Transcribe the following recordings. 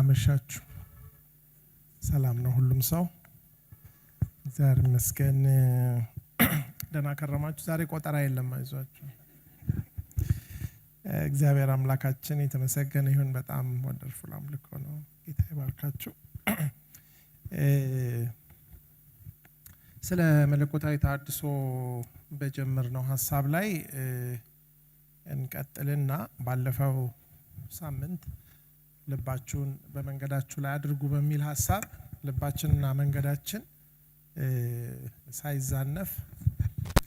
እንደምናመሻችሁ ሰላም ነው ሁሉም ሰው እግዚአብሔር ይመስገን ደህና ከረማችሁ ዛሬ ቆጠራ የለም አይዟችሁ እግዚአብሔር አምላካችን የተመሰገነ ይሁን በጣም ወንደርፉል አምልኮ ነው ጌታ ይባርካችሁ ስለ መለኮታዊ ተሐድሶ በጀመርነው ሐሳብ ላይ እንቀጥልና ባለፈው ሳምንት ልባችሁን በመንገዳችሁ ላይ አድርጉ በሚል ሐሳብ ልባችንና መንገዳችን ሳይዛነፍ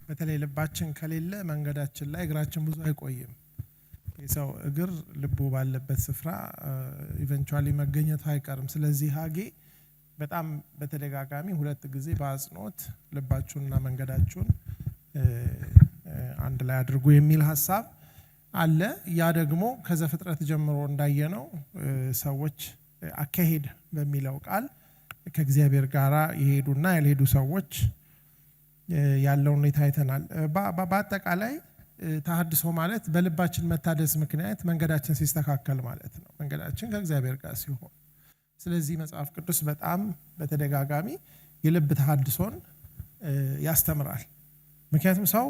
በተለይ ልባችን ከሌለ መንገዳችን ላይ እግራችን ብዙ አይቆይም የሰው እግር ልቡ ባለበት ስፍራ ኢቨንቹአሊ መገኘቱ አይቀርም ስለዚህ ሀጌ በጣም በተደጋጋሚ ሁለት ጊዜ በአጽንኦት ልባችሁንና መንገዳችሁን አንድ ላይ አድርጉ የሚል ሐሳብ አለ ያ ደግሞ ከዘፍጥረት ጀምሮ እንዳየነው ሰዎች አካሄድ በሚለው ቃል ከእግዚአብሔር ጋራ ይሄዱና ያልሄዱ ሰዎች ያለው ሁኔታ አይተናል በአጠቃላይ ተሐድሶ ማለት በልባችን መታደስ ምክንያት መንገዳችን ሲስተካከል ማለት ነው መንገዳችን ከእግዚአብሔር ጋር ሲሆን ስለዚህ መጽሐፍ ቅዱስ በጣም በተደጋጋሚ የልብ ተሐድሶን ያስተምራል ምክንያቱም ሰው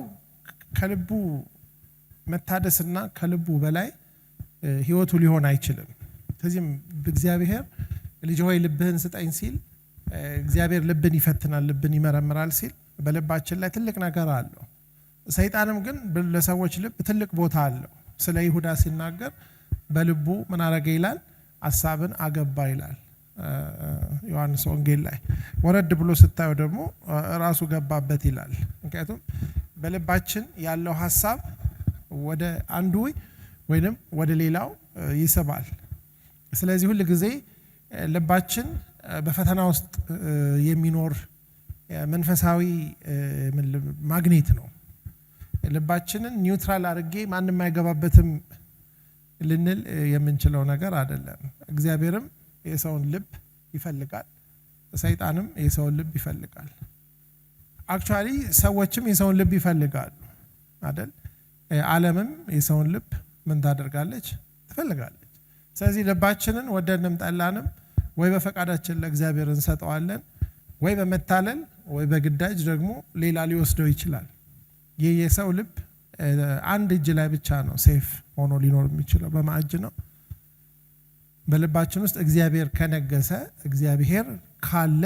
ከልቡ መታደስና ከልቡ በላይ ህይወቱ ሊሆን አይችልም ስለዚህ እግዚአብሔር ልጅ ሆይ ልብህን ስጠኝ ሲል እግዚአብሔር ልብን ይፈትናል ልብን ይመረምራል ሲል በልባችን ላይ ትልቅ ነገር አለው ሰይጣንም ግን ለሰዎች ልብ ትልቅ ቦታ አለው ስለ ይሁዳ ሲናገር በልቡ ምን አረገ ይላል ሐሳብን አገባ ይላል ዮሐንስ ወንጌል ላይ ወረድ ብሎ ስታዩ ደግሞ ራሱ ገባበት ይላል ምክንያቱም በልባችን ያለው ሐሳብ ወደ አንዱ ወይንም ወደ ሌላው ይስባል ስለዚህ ሁሉ ጊዜ ልባችን በፈተና ውስጥ የሚኖር መንፈሳዊ ማግኔት ነው ልባችንን ኒውትራል አድርጌ ማንንም አይገባበትም ልንል የምንችለው ነገር አይደለም እግዚአብሔርም የሰውን ልብ ይፈልጋል ሰይጣንም የሰውን ልብ ይፈልጋል አክቹአሊ ሰዎችም የሰውን ልብ ይፈልጋሉ አይደል ዓለምም የሰውን ልብ ምን ታደርጋለች ትፈልጋለች ስለዚህ ልባችንን ወደንም ጠላንም ወይ በፈቃዳችን ለእግዚአብሔር እንሰጠዋለን ወይ በመታለል ወይ በግዳጅ ደግሞ ሌላ ሊወስደው ይችላል የሰው ልብ አንድ እጅ ላይ ብቻ ነው ሴፍ ሆኖ ሊኖር የሚችለው በማዕጅ ነው በልባችን ውስጥ እግዚአብሔር ከነገሰ እግዚአብሔር ካለ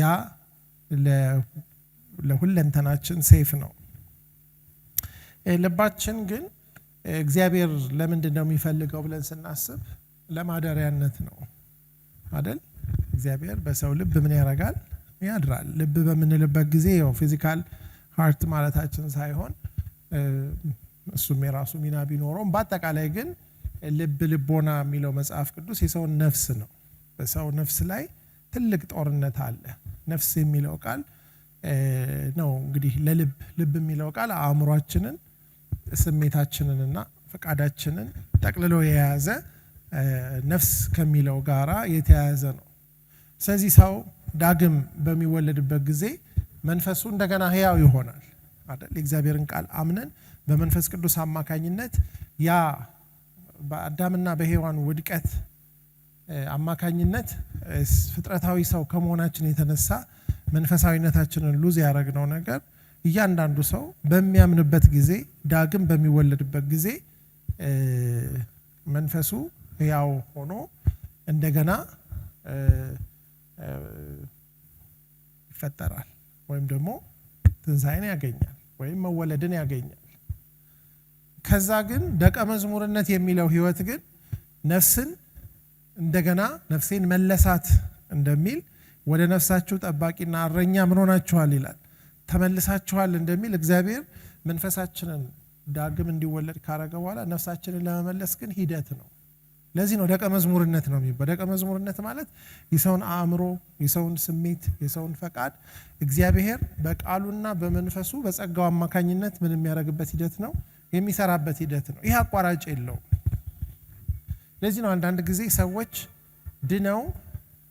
ያ ለሁለንተናችን ሴፍ ነው ልባችን ግን እግዚአብሔር ለምንድን ነው የሚፈልገው ብለን ስናስብ ለማደሪያነት ነው አይደል እግዚአብሔር በሰው ልብ ምን ያደርጋል ያድራል ልብ በምንልበት ጊዜ ያው ፊዚካል ሃርት ማለታችን ሳይሆን እሱም የራሱ ሚና ቢኖረውም በአጠቃላይ ግን ልብ ልቦና የሚለው መጽሐፍ ቅዱስ የሰውን ነፍስ ነው በሰው ነፍስ ላይ ትልቅ ጦርነት አለ ነፍስ የሚለው ቃል ነው እንግዲህ ልብ የሚለው ቃል አእምሯችንን ስሜታችንንና ፈቃዳችንን ጠቅልሎ የያዘ ነፍስ ከሚለው ጋራ የተያያዘ ነው ስለዚህ ሰው ዳግም በሚወለድበት ጊዜ መንፈሱ እንደገና ህያው ይሆናል አይደል የእግዚአብሔርን ቃል አምነን በመንፈስ ቅዱስ አማካኝነት ያ በአዳምና በሔዋን ውድቀት አማካኝነት ፍጥረታዊ ሰው ከመሆናችን የተነሳ መንፈሳዊነታችንን ሉዝ ያደረግነው ነገር እያንዳንዱ ሰው በሚያምንበት ጊዜ ዳግም በሚወለድበት ጊዜ መንፈሱ ህያው ሆኖ እንደገና ይፈጠራል ወይም ደግሞ ትንሣኤን ያገኛል ወይም መወለድን ያገኛል ከዛ ግን ደቀ መዝሙርነት የሚለው ህይወት ግን ነፍስን እንደገና ነፍሴን መለሳት እንደሚል ወደ ነፍሳችሁ ጠባቂና አረኛ ምን ሆናችኋል ይላል ተመልሳችኋል እንደሚል እግዚአብሔር መንፈሳችንን ዳግም እንዲወለድ ካረገ በኋላ ነፍሳችንን ለመመለስ ግን ሂደት ነው ለዚህ ነው ደቀ መዝሙርነት ነው የሚባለው ደቀ መዝሙርነት ማለት የሰውን አእምሮ የሰውን ስሜት የሰውን ፈቃድ እግዚአብሔር በቃሉና በመንፈሱ በጸጋው አማካኝነት ምን የሚያደርግበት ሂደት ነው የሚሰራበት ሂደት ነው ይሄ አቋራጭ የለውም ለዚህ ነው አንዳንድ ጊዜ ሰዎች ድነው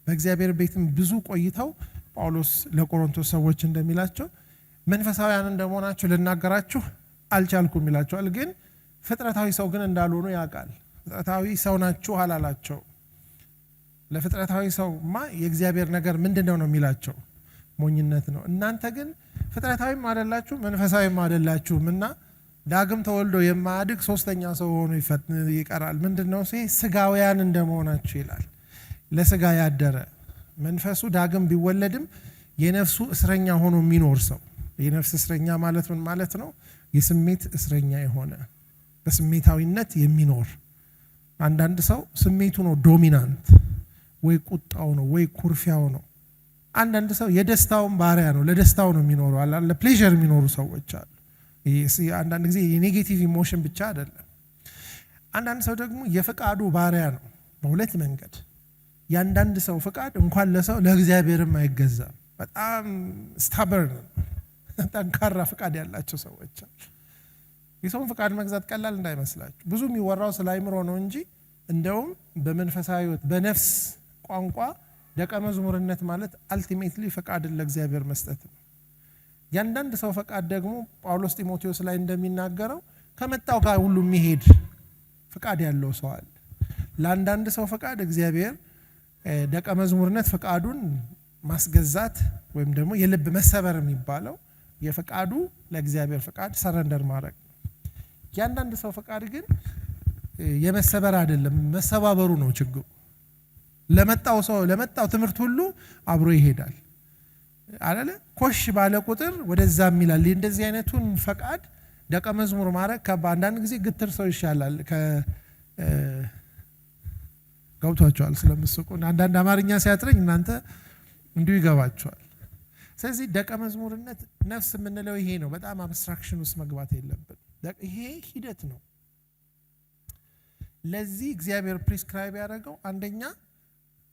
በእግዚአብሔር ቤትም ብዙ ቆይተው ጳውሎስ ለቆሮንቶስ ሰዎች እንደሚላቸው መንፈሳውያን እንደሆናችሁ ልናገራችሁ አልቻልኩም ይላቸዋል ግን ፍጥረታዊ ሰው ግን እንዳልሆኑ ያውቃል ፍጥረታዊ ሰው ናችሁ አላላቸው ለፍጥረታዊ ሰውማ የእግዚአብሔር ነገር ምንድነው ነው የሚላቸው? ሞኝነት ነው። እናንተ ግን ፍጥረታዊም አይደላችሁ መንፈሳዊም አይደላችሁም እና ዳግም ተወልዶ የማያድግ ሶስተኛ ሰው ሆኖ ይቀራል። ምንድነው ስጋውያን እንደመሆናችሁ ይላል። ለስጋ ያደረ መንፈሱ ዳግም ቢወለድም የነፍሱ እስረኛ ሆኖ የሚኖር ሰው። የነፍስ እስረኛ ማለት ምን ማለት ነው? የስሜት እስረኛ የሆነ በስሜታዊነት የሚኖር። አንዳንድ ሰው ስሜቱ ነው ዶሚናንት፣ ወይ ቁጣው ነው ወይ ኩርፊያው ነው። አንዳንድ ሰው የደስታውን ባሪያ ነው፣ ለደስታው ነው የሚኖረው። ለፕሌዠር የሚኖሩ ሰዎች አሉ። አንዳንድ ጊዜ የኔጌቲቭ ኢሞሽን ብቻ አይደለም። አንዳንድ ሰው ደግሞ የፍቃዱ ባሪያ ነው። በሁለት መንገድ ያንዳንድ ሰው ፍቃድ እንኳን ለሰው ለእግዚአብሔርም አይገዛም። በጣም ስታበርን ጠንካራ ፍቃድ ያላቸው ሰዎች አሉ። የሰውን ፍቃድ መግዛት ቀላል እንዳይመስላችሁ። ብዙ የሚወራው ስለ አእምሮ ነው እንጂ እንደውም በመንፈሳዊ ሕይወት በነፍስ ቋንቋ ደቀ መዝሙርነት ማለት አልቲሜትሊ ፍቃድን ለእግዚአብሔር መስጠት ነው። ያንዳንድ ሰው ፍቃድ ደግሞ ጳውሎስ ጢሞቴዎስ ላይ እንደሚናገረው ከመጣው ጋር ሁሉ የሚሄድ ፍቃድ ያለው ሰው አለ። ለአንዳንድ ሰው ፍቃድ እግዚአብሔር ደቀ መዝሙርነት ፍቃዱን ማስገዛት ወይም ደግሞ የልብ መሰበር የሚባለው የፍቃዱ ለእግዚአብሔር ፍቃድ ሰረንደር ማድረግ ነው። ያንዳንድ ሰው ፍቃድ ግን የመሰበር አይደለም፣ መሰባበሩ ነው ችግሩ። ለመጣው ሰው ለመጣው ትምህርት ሁሉ አብሮ ይሄዳል አይደለ? ኮሽ ባለ ቁጥር ወደዛም ይላል። እንደዚህ አይነቱን ፈቃድ ደቀ መዝሙር ማድረግ አንዳንድ ጊዜ ግትር ሰው ይሻላል። ገብቷቸዋል ስለምስቁ አንዳንድ አማርኛ ሲያጥረኝ እናንተ እንዲሁ ይገባቸዋል። ስለዚህ ደቀ መዝሙርነት ነፍስ የምንለው ይሄ ነው። በጣም አብስትራክሽን ውስጥ መግባት የለብን። ይሄ ሂደት ነው። ለዚህ እግዚአብሔር ፕሪስክራይብ ያደረገው አንደኛ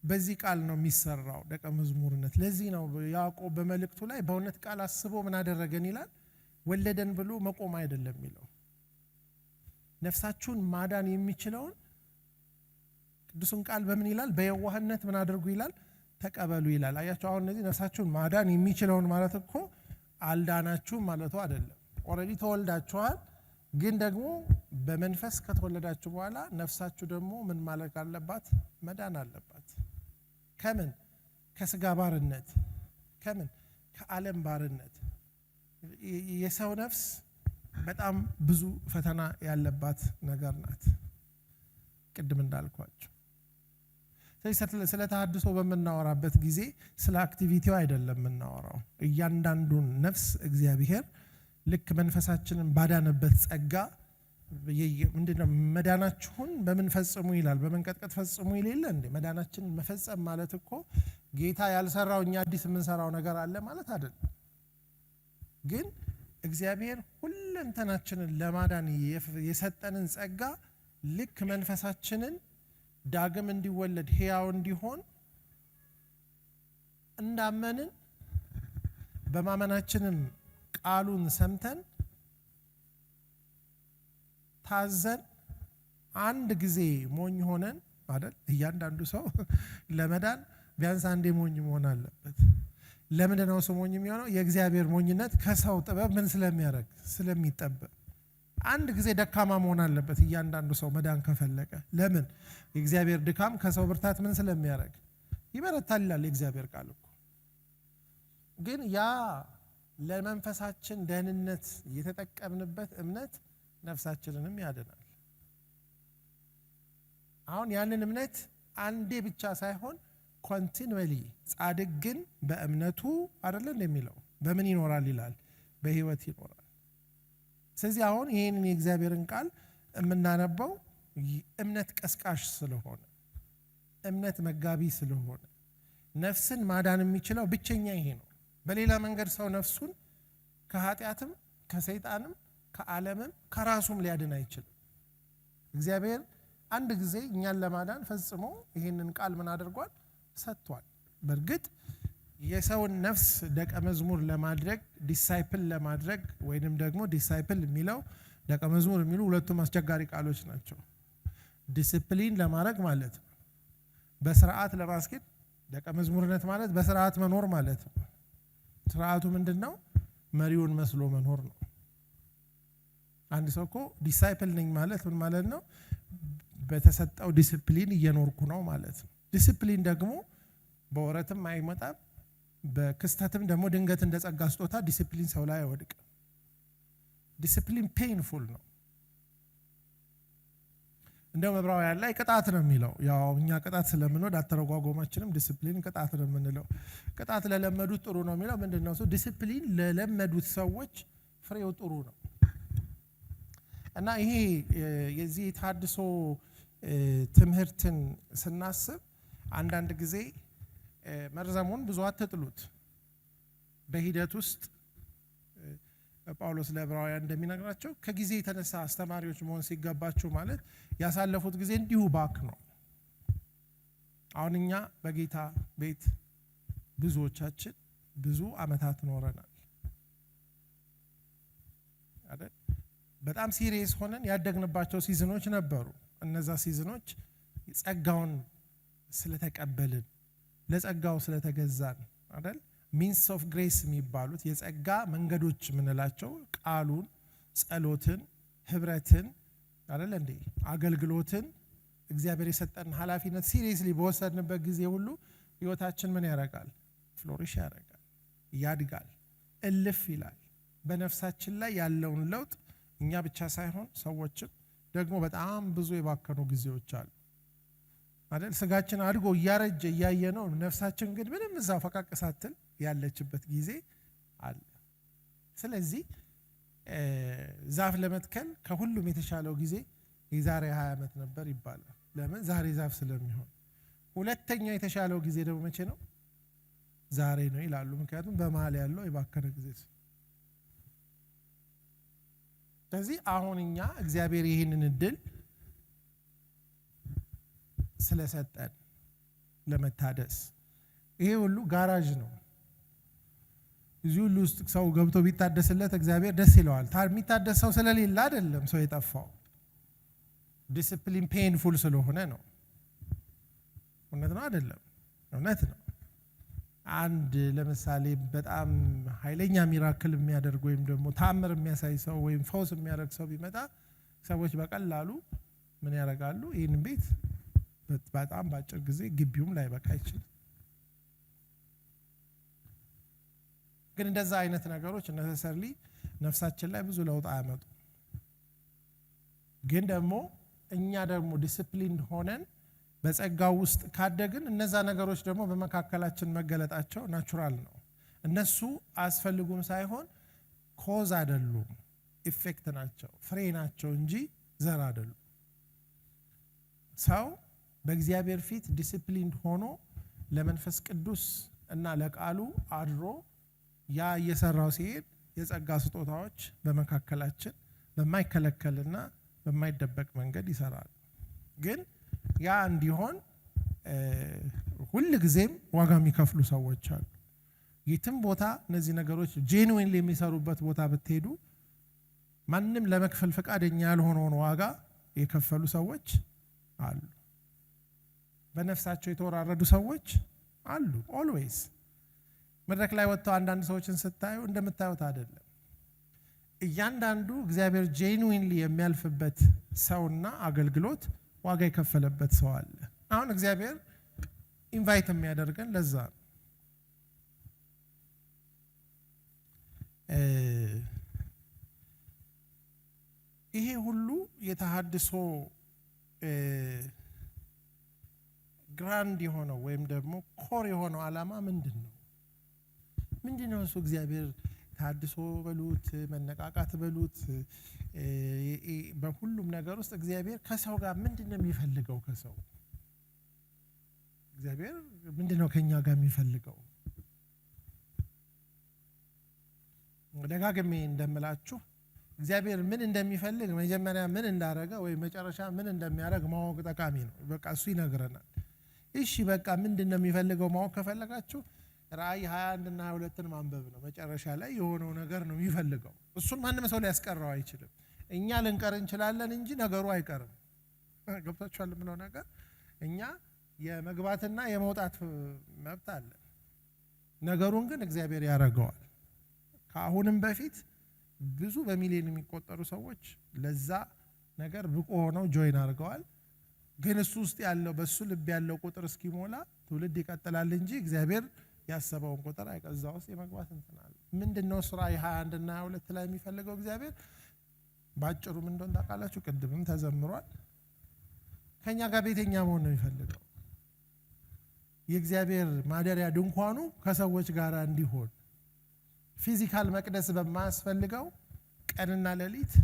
በዚህ ቃል ነው የሚሰራው ደቀ መዝሙርነት። ለዚህ ነው ያዕቆብ በመልእክቱ ላይ በእውነት ቃል አስቦ ምን አደረገን ይላል? ወለደን ብሎ መቆም አይደለም የሚለው። ነፍሳችሁን ማዳን የሚችለውን ቅዱሱን ቃል በምን ይላል? በየዋህነት ምን አድርጉ ይላል? ተቀበሉ ይላል። አያችሁ፣ አሁን እነዚህ ነፍሳችሁን ማዳን የሚችለውን ማለት እኮ አልዳናችሁም ማለቱ አይደለም። ኦልሬዲ ተወልዳችኋል። ግን ደግሞ በመንፈስ ከተወለዳችሁ በኋላ ነፍሳችሁ ደግሞ ምን ማለት አለባት? መዳን አለባት። ከምን? ከስጋ ባርነት። ከምን? ከዓለም ባርነት። የሰው ነፍስ በጣም ብዙ ፈተና ያለባት ነገር ናት። ቅድም እንዳልኳችሁ ስለ ተሐድሶ በምናወራበት ጊዜ ስለ አክቲቪቲው አይደለም የምናወራው። እያንዳንዱን ነፍስ እግዚአብሔር ልክ መንፈሳችንን ባዳነበት ጸጋ ምንድነው መዳናችሁን በምን ፈጽሙ ይላል? በመንቀጥቀጥ ፈጽሙ ይላል እንዴ? መዳናችንን መፈጸም ማለት እኮ ጌታ ያልሰራው እኛ አዲስ የምንሰራው ነገር አለ ማለት አይደለም። ግን እግዚአብሔር ሁለንተናችንን ለማዳን የሰጠንን ጸጋ ልክ መንፈሳችንን ዳግም እንዲወለድ ሕያው እንዲሆን እንዳመንን በማመናችንም ቃሉን ሰምተን ታዘን አንድ ጊዜ ሞኝ ሆነን አይደል? እያንዳንዱ ሰው ለመዳን ቢያንስ አንዴ ሞኝ መሆን አለበት። ለምንድን ነው ሰው ሞኝ የሚሆነው? የእግዚአብሔር ሞኝነት ከሰው ጥበብ ምን ስለሚያደርግ ስለሚጠበብ። አንድ ጊዜ ደካማ መሆን አለበት እያንዳንዱ ሰው መዳን ከፈለገ። ለምን? የእግዚአብሔር ድካም ከሰው ብርታት ምን ስለሚያደርግ ይበረታል ይላል የእግዚአብሔር ቃል እኮ። ግን ያ ለመንፈሳችን ደህንነት የተጠቀምንበት እምነት ነፍሳችንንም ያድናል። አሁን ያንን እምነት አንዴ ብቻ ሳይሆን ኮንቲኒዩሊ ጻድቅ ግን በእምነቱ አይደለም የሚለው በምን ይኖራል ይላል? በህይወት ይኖራል። ስለዚህ አሁን ይሄንን የእግዚአብሔርን ቃል የምናነበው እምነት ቀስቃሽ ስለሆነ፣ እምነት መጋቢ ስለሆነ፣ ነፍስን ማዳን የሚችለው ብቸኛ ይሄ ነው። በሌላ መንገድ ሰው ነፍሱን ከኃጢአትም ከሰይጣንም ከዓለምም ከራሱም ሊያድን አይችልም። እግዚአብሔር አንድ ጊዜ እኛን ለማዳን ፈጽሞ ይሄንን ቃል ምን አድርጓል? ሰጥቷል። በእርግጥ የሰውን ነፍስ ደቀ መዝሙር ለማድረግ ዲሳይፕል ለማድረግ ወይንም ደግሞ ዲሳይፕል የሚለው ደቀ መዝሙር የሚሉ ሁለቱም አስቸጋሪ ቃሎች ናቸው። ዲሲፕሊን ለማድረግ ማለት ነው። በስርዓት ለማስኬድ ደቀ መዝሙርነት ማለት በስርዓት መኖር ማለት ነው። ስርዓቱ ምንድነው? መሪውን መስሎ መኖር ነው። አንድ ሰው እኮ ዲሳይፕል ነኝ ማለት ምን ማለት ነው? በተሰጠው ዲሲፕሊን እየኖርኩ ነው ማለት ነው። ዲሲፕሊን ደግሞ በወረትም አይመጣም፣ በክስተትም ደግሞ ድንገት እንደ ጸጋ ስጦታ ዲሲፕሊን ሰው ላይ አይወድቅም። ዲሲፕሊን ፔንፉል ነው። እንደው ዕብራውያን ላይ ቅጣት ነው የሚለው። ያው እኛ ቅጣት ስለምንወድ አተረጓጎማችንም ዲሲፕሊን ቅጣት ነው የምንለው። ቅጣት ለለመዱት ጥሩ ነው የሚለው ምንድነው? ዲሲፕሊን ለለመዱት ሰዎች ፍሬው ጥሩ ነው። እና ይሄ የዚህ ተሐድሶ ትምህርትን ስናስብ አንዳንድ ጊዜ መርዘሙን ብዙ አትጥሉት። በሂደት ውስጥ ጳውሎስ ለዕብራውያን እንደሚነግራቸው ከጊዜ የተነሳ አስተማሪዎች መሆን ሲገባቸው ማለት ያሳለፉት ጊዜ እንዲሁ ባክ ነው። አሁን እኛ በጌታ ቤት ብዙዎቻችን ብዙ አመታት ኖረናል አይደል? በጣም ሲሪየስ ሆነን ያደግንባቸው ሲዝኖች ነበሩ። እነዛ ሲዝኖች ጸጋውን ስለተቀበልን ለጸጋው ስለተገዛን አይደል? ሚንስ ኦፍ ግሬስ የሚባሉት የጸጋ መንገዶች የምንላቸው ቃሉን፣ ጸሎትን፣ ህብረትን አይደል እንዴ አገልግሎትን እግዚአብሔር የሰጠን ኃላፊነት ሲሪየስሊ በወሰድንበት ጊዜ ሁሉ ህይወታችን ምን ያደርጋል? ፍሎሪሽ ያደርጋል፣ ያድጋል፣ እልፍ ይላል። በነፍሳችን ላይ ያለውን ለውጥ እኛ ብቻ ሳይሆን ሰዎችም ደግሞ በጣም ብዙ የባከኑ ጊዜዎች አሉ አይደል? ስጋችን አድጎ እያረጀ እያየ ነው። ነፍሳችን ግን ምንም እዛው ፈቃቅ ሳትል ያለችበት ጊዜ አለ። ስለዚህ ዛፍ ለመትከል ከሁሉም የተሻለው ጊዜ የዛሬ 20 ዓመት ነበር ይባላል። ለምን? ዛሬ ዛፍ ስለሚሆን። ሁለተኛው የተሻለው ጊዜ ደግሞ መቼ ነው? ዛሬ ነው ይላሉ። ምክንያቱም በመሃል ያለው የባከነ ጊዜ። ስለዚህ አሁን እኛ እግዚአብሔር ይህንን እድል ስለሰጠን ለመታደስ ይሄ ሁሉ ጋራዥ ነው። እዚህ ሁሉ ውስጥ ሰው ገብቶ ቢታደስለት እግዚአብሔር ደስ ይለዋል። የሚታደስ ሰው ስለሌለ አይደለም ሰው የጠፋው፣ ዲሲፕሊን ፔንፉል ስለሆነ ነው። እውነት ነው አይደለም? እውነት ነው። አንድ ለምሳሌ በጣም ኃይለኛ ሚራክል የሚያደርግ ወይም ደግሞ ታምር የሚያሳይ ሰው ወይም ፈውስ የሚያደርግ ሰው ቢመጣ ሰዎች በቀላሉ ምን ያደርጋሉ? ይህን ቤት በጣም ባጭር ጊዜ ግቢውም ላይ በቃ ይችላል። ግን እንደዛ አይነት ነገሮች ነሰሰርሊ ነፍሳችን ላይ ብዙ ለውጥ አያመጡ። ግን ደግሞ እኛ ደግሞ ዲሲፕሊን ሆነን በጸጋው ውስጥ ካደግን እነዛ ነገሮች ደግሞ በመካከላችን መገለጣቸው ናቹራል ነው። እነሱ አያስፈልጉም ሳይሆን ኮዝ አይደሉም፣ ኢፌክት ናቸው፣ ፍሬ ናቸው እንጂ ዘር አይደሉም። ሰው በእግዚአብሔር ፊት ዲሲፕሊን ሆኖ ለመንፈስ ቅዱስ እና ለቃሉ አድሮ ያ እየሰራው ሲሄድ የጸጋ ስጦታዎች በመካከላችን በማይከለከልና በማይደበቅ መንገድ ይሰራል። ግን ያ እንዲሆን ሁሉ ጊዜም ዋጋ የሚከፍሉ ሰዎች አሉ። የትም ቦታ እነዚህ ነገሮች ጄኑዊንሊ የሚሰሩበት ቦታ ብትሄዱ ማንም ለመክፈል ፈቃደኛ ያልሆነውን ዋጋ የከፈሉ ሰዎች አሉ። በነፍሳቸው የተወራረዱ ሰዎች አሉ። ኦልዌይስ መድረክ ላይ ወጥተው አንዳንድ ሰዎችን ስታዩ እንደምታዩት አይደለም። እያንዳንዱ እግዚአብሔር ጄኑዊንሊ የሚያልፍበት ሰውና አገልግሎት ዋጋ የከፈለበት ሰው አለ። አሁን እግዚአብሔር ኢንቫይት የሚያደርገን ለዛ ነው። ይሄ ሁሉ የተሐድሶ ግራንድ የሆነው ወይም ደግሞ ኮር የሆነው ዓላማ ምንድን ነው? ምንድነው እሱ? እግዚአብሔር ተሐድሶ በሉት መነቃቃት በሉት በሁሉም ነገር ውስጥ እግዚአብሔር ከሰው ጋር ምንድነው የሚፈልገው? ከሰው እግዚአብሔር ምንድነው ከኛ ጋር የሚፈልገው? ደጋግሜ እንደምላችሁ እግዚአብሔር ምን እንደሚፈልግ መጀመሪያ ምን እንዳረገ ወይ መጨረሻ ምን እንደሚያደርግ ማወቅ ጠቃሚ ነው። በቃ እሱ ይነግረናል። እሺ በቃ ምንድነው የሚፈልገው ማወቅ ከፈለጋችሁ ራእይ 21 እና 22ን ማንበብ ነው። መጨረሻ ላይ የሆነው ነገር ነው የሚፈልገው። እሱን ማንም ሰው ሊያስቀረው አይችልም። እኛ ልንቀር እንችላለን እንጂ ነገሩ አይቀርም። ገብታችኋል? ምነው ነገር እኛ የመግባትና የመውጣት መብት አለን። ነገሩን ግን እግዚአብሔር ያደርገዋል። ከአሁንም በፊት ብዙ በሚሊዮን የሚቆጠሩ ሰዎች ለዛ ነገር ብቁ ሆነው ጆይን አድርገዋል። ግን እሱ ውስጥ ያለው በሱ ልብ ያለው ቁጥር እስኪሞላ ትውልድ ይቀጥላል እንጂ እግዚአብሔር ያሰበውን ቁጥር አይቀዛ ውስጥ የመግባት እንትናል። ምንድነው ራዕይ 21 እና 22 ላይ የሚፈልገው እግዚአብሔር ባጭሩ ምን እንደሆነ ታውቃላችሁ? ቅድምም ተዘምሯል። ከኛ ጋር ቤተኛ መሆን ነው የሚፈልገው። የእግዚአብሔር ማደሪያ ድንኳኑ ከሰዎች ጋር እንዲሆን ፊዚካል መቅደስ በማያስፈልገው ቀንና ሌሊት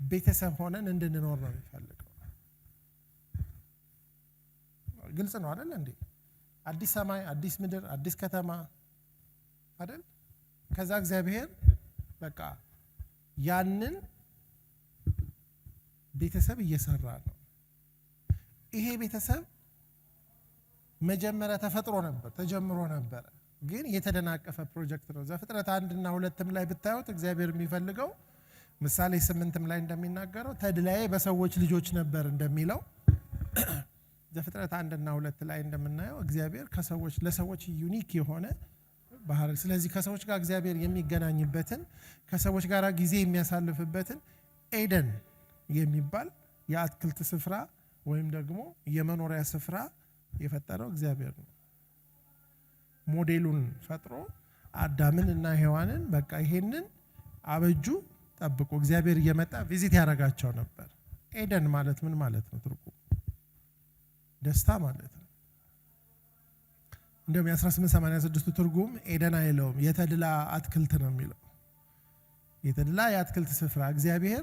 ቤተሰብ ሆነን እንድንኖር ነው የሚፈልገው። ግልጽ ነው አይደል እንዴ? አዲስ ሰማይ፣ አዲስ ምድር፣ አዲስ ከተማ አይደል? ከዛ እግዚአብሔር በቃ ያንን ቤተሰብ እየሰራ ነው። ይሄ ቤተሰብ መጀመሪያ ተፈጥሮ ነበር፣ ተጀምሮ ነበር፣ ግን የተደናቀፈ ፕሮጀክት ነው። ዘፍጥረት 1 እና 2 ላይ ብታዩት እግዚአብሔር የሚፈልገው ምሳሌ 8 ላይ እንደሚናገረው ተድላዬ በሰዎች ልጆች ነበር እንደሚለው ዘፍጥረት 1 እና 2 ላይ እንደምናየው እግዚአብሔር ከሰዎች ለሰዎች ዩኒክ የሆነ ባህሪ፣ ስለዚህ ከሰዎች ጋር እግዚአብሔር የሚገናኝበትን ከሰዎች ጋር ጊዜ የሚያሳልፍበትን ኤደን የሚባል የአትክልት ስፍራ ወይም ደግሞ የመኖሪያ ስፍራ የፈጠረው እግዚአብሔር ነው። ሞዴሉን ፈጥሮ አዳምን እና ሔዋንን በቃ ይሄንን አበጁ፣ ጠብቁ። እግዚአብሔር እየመጣ ቪዚት ያደርጋቸው ነበር። ኤደን ማለት ምን ማለት ነው? ትርጉሙ ደስታ ማለት ነው። እንደውም የ1886 ትርጉም ኤደን አይለውም፣ የተድላ አትክልት ነው የሚለው። የተድላ የአትክልት ስፍራ እግዚአብሔር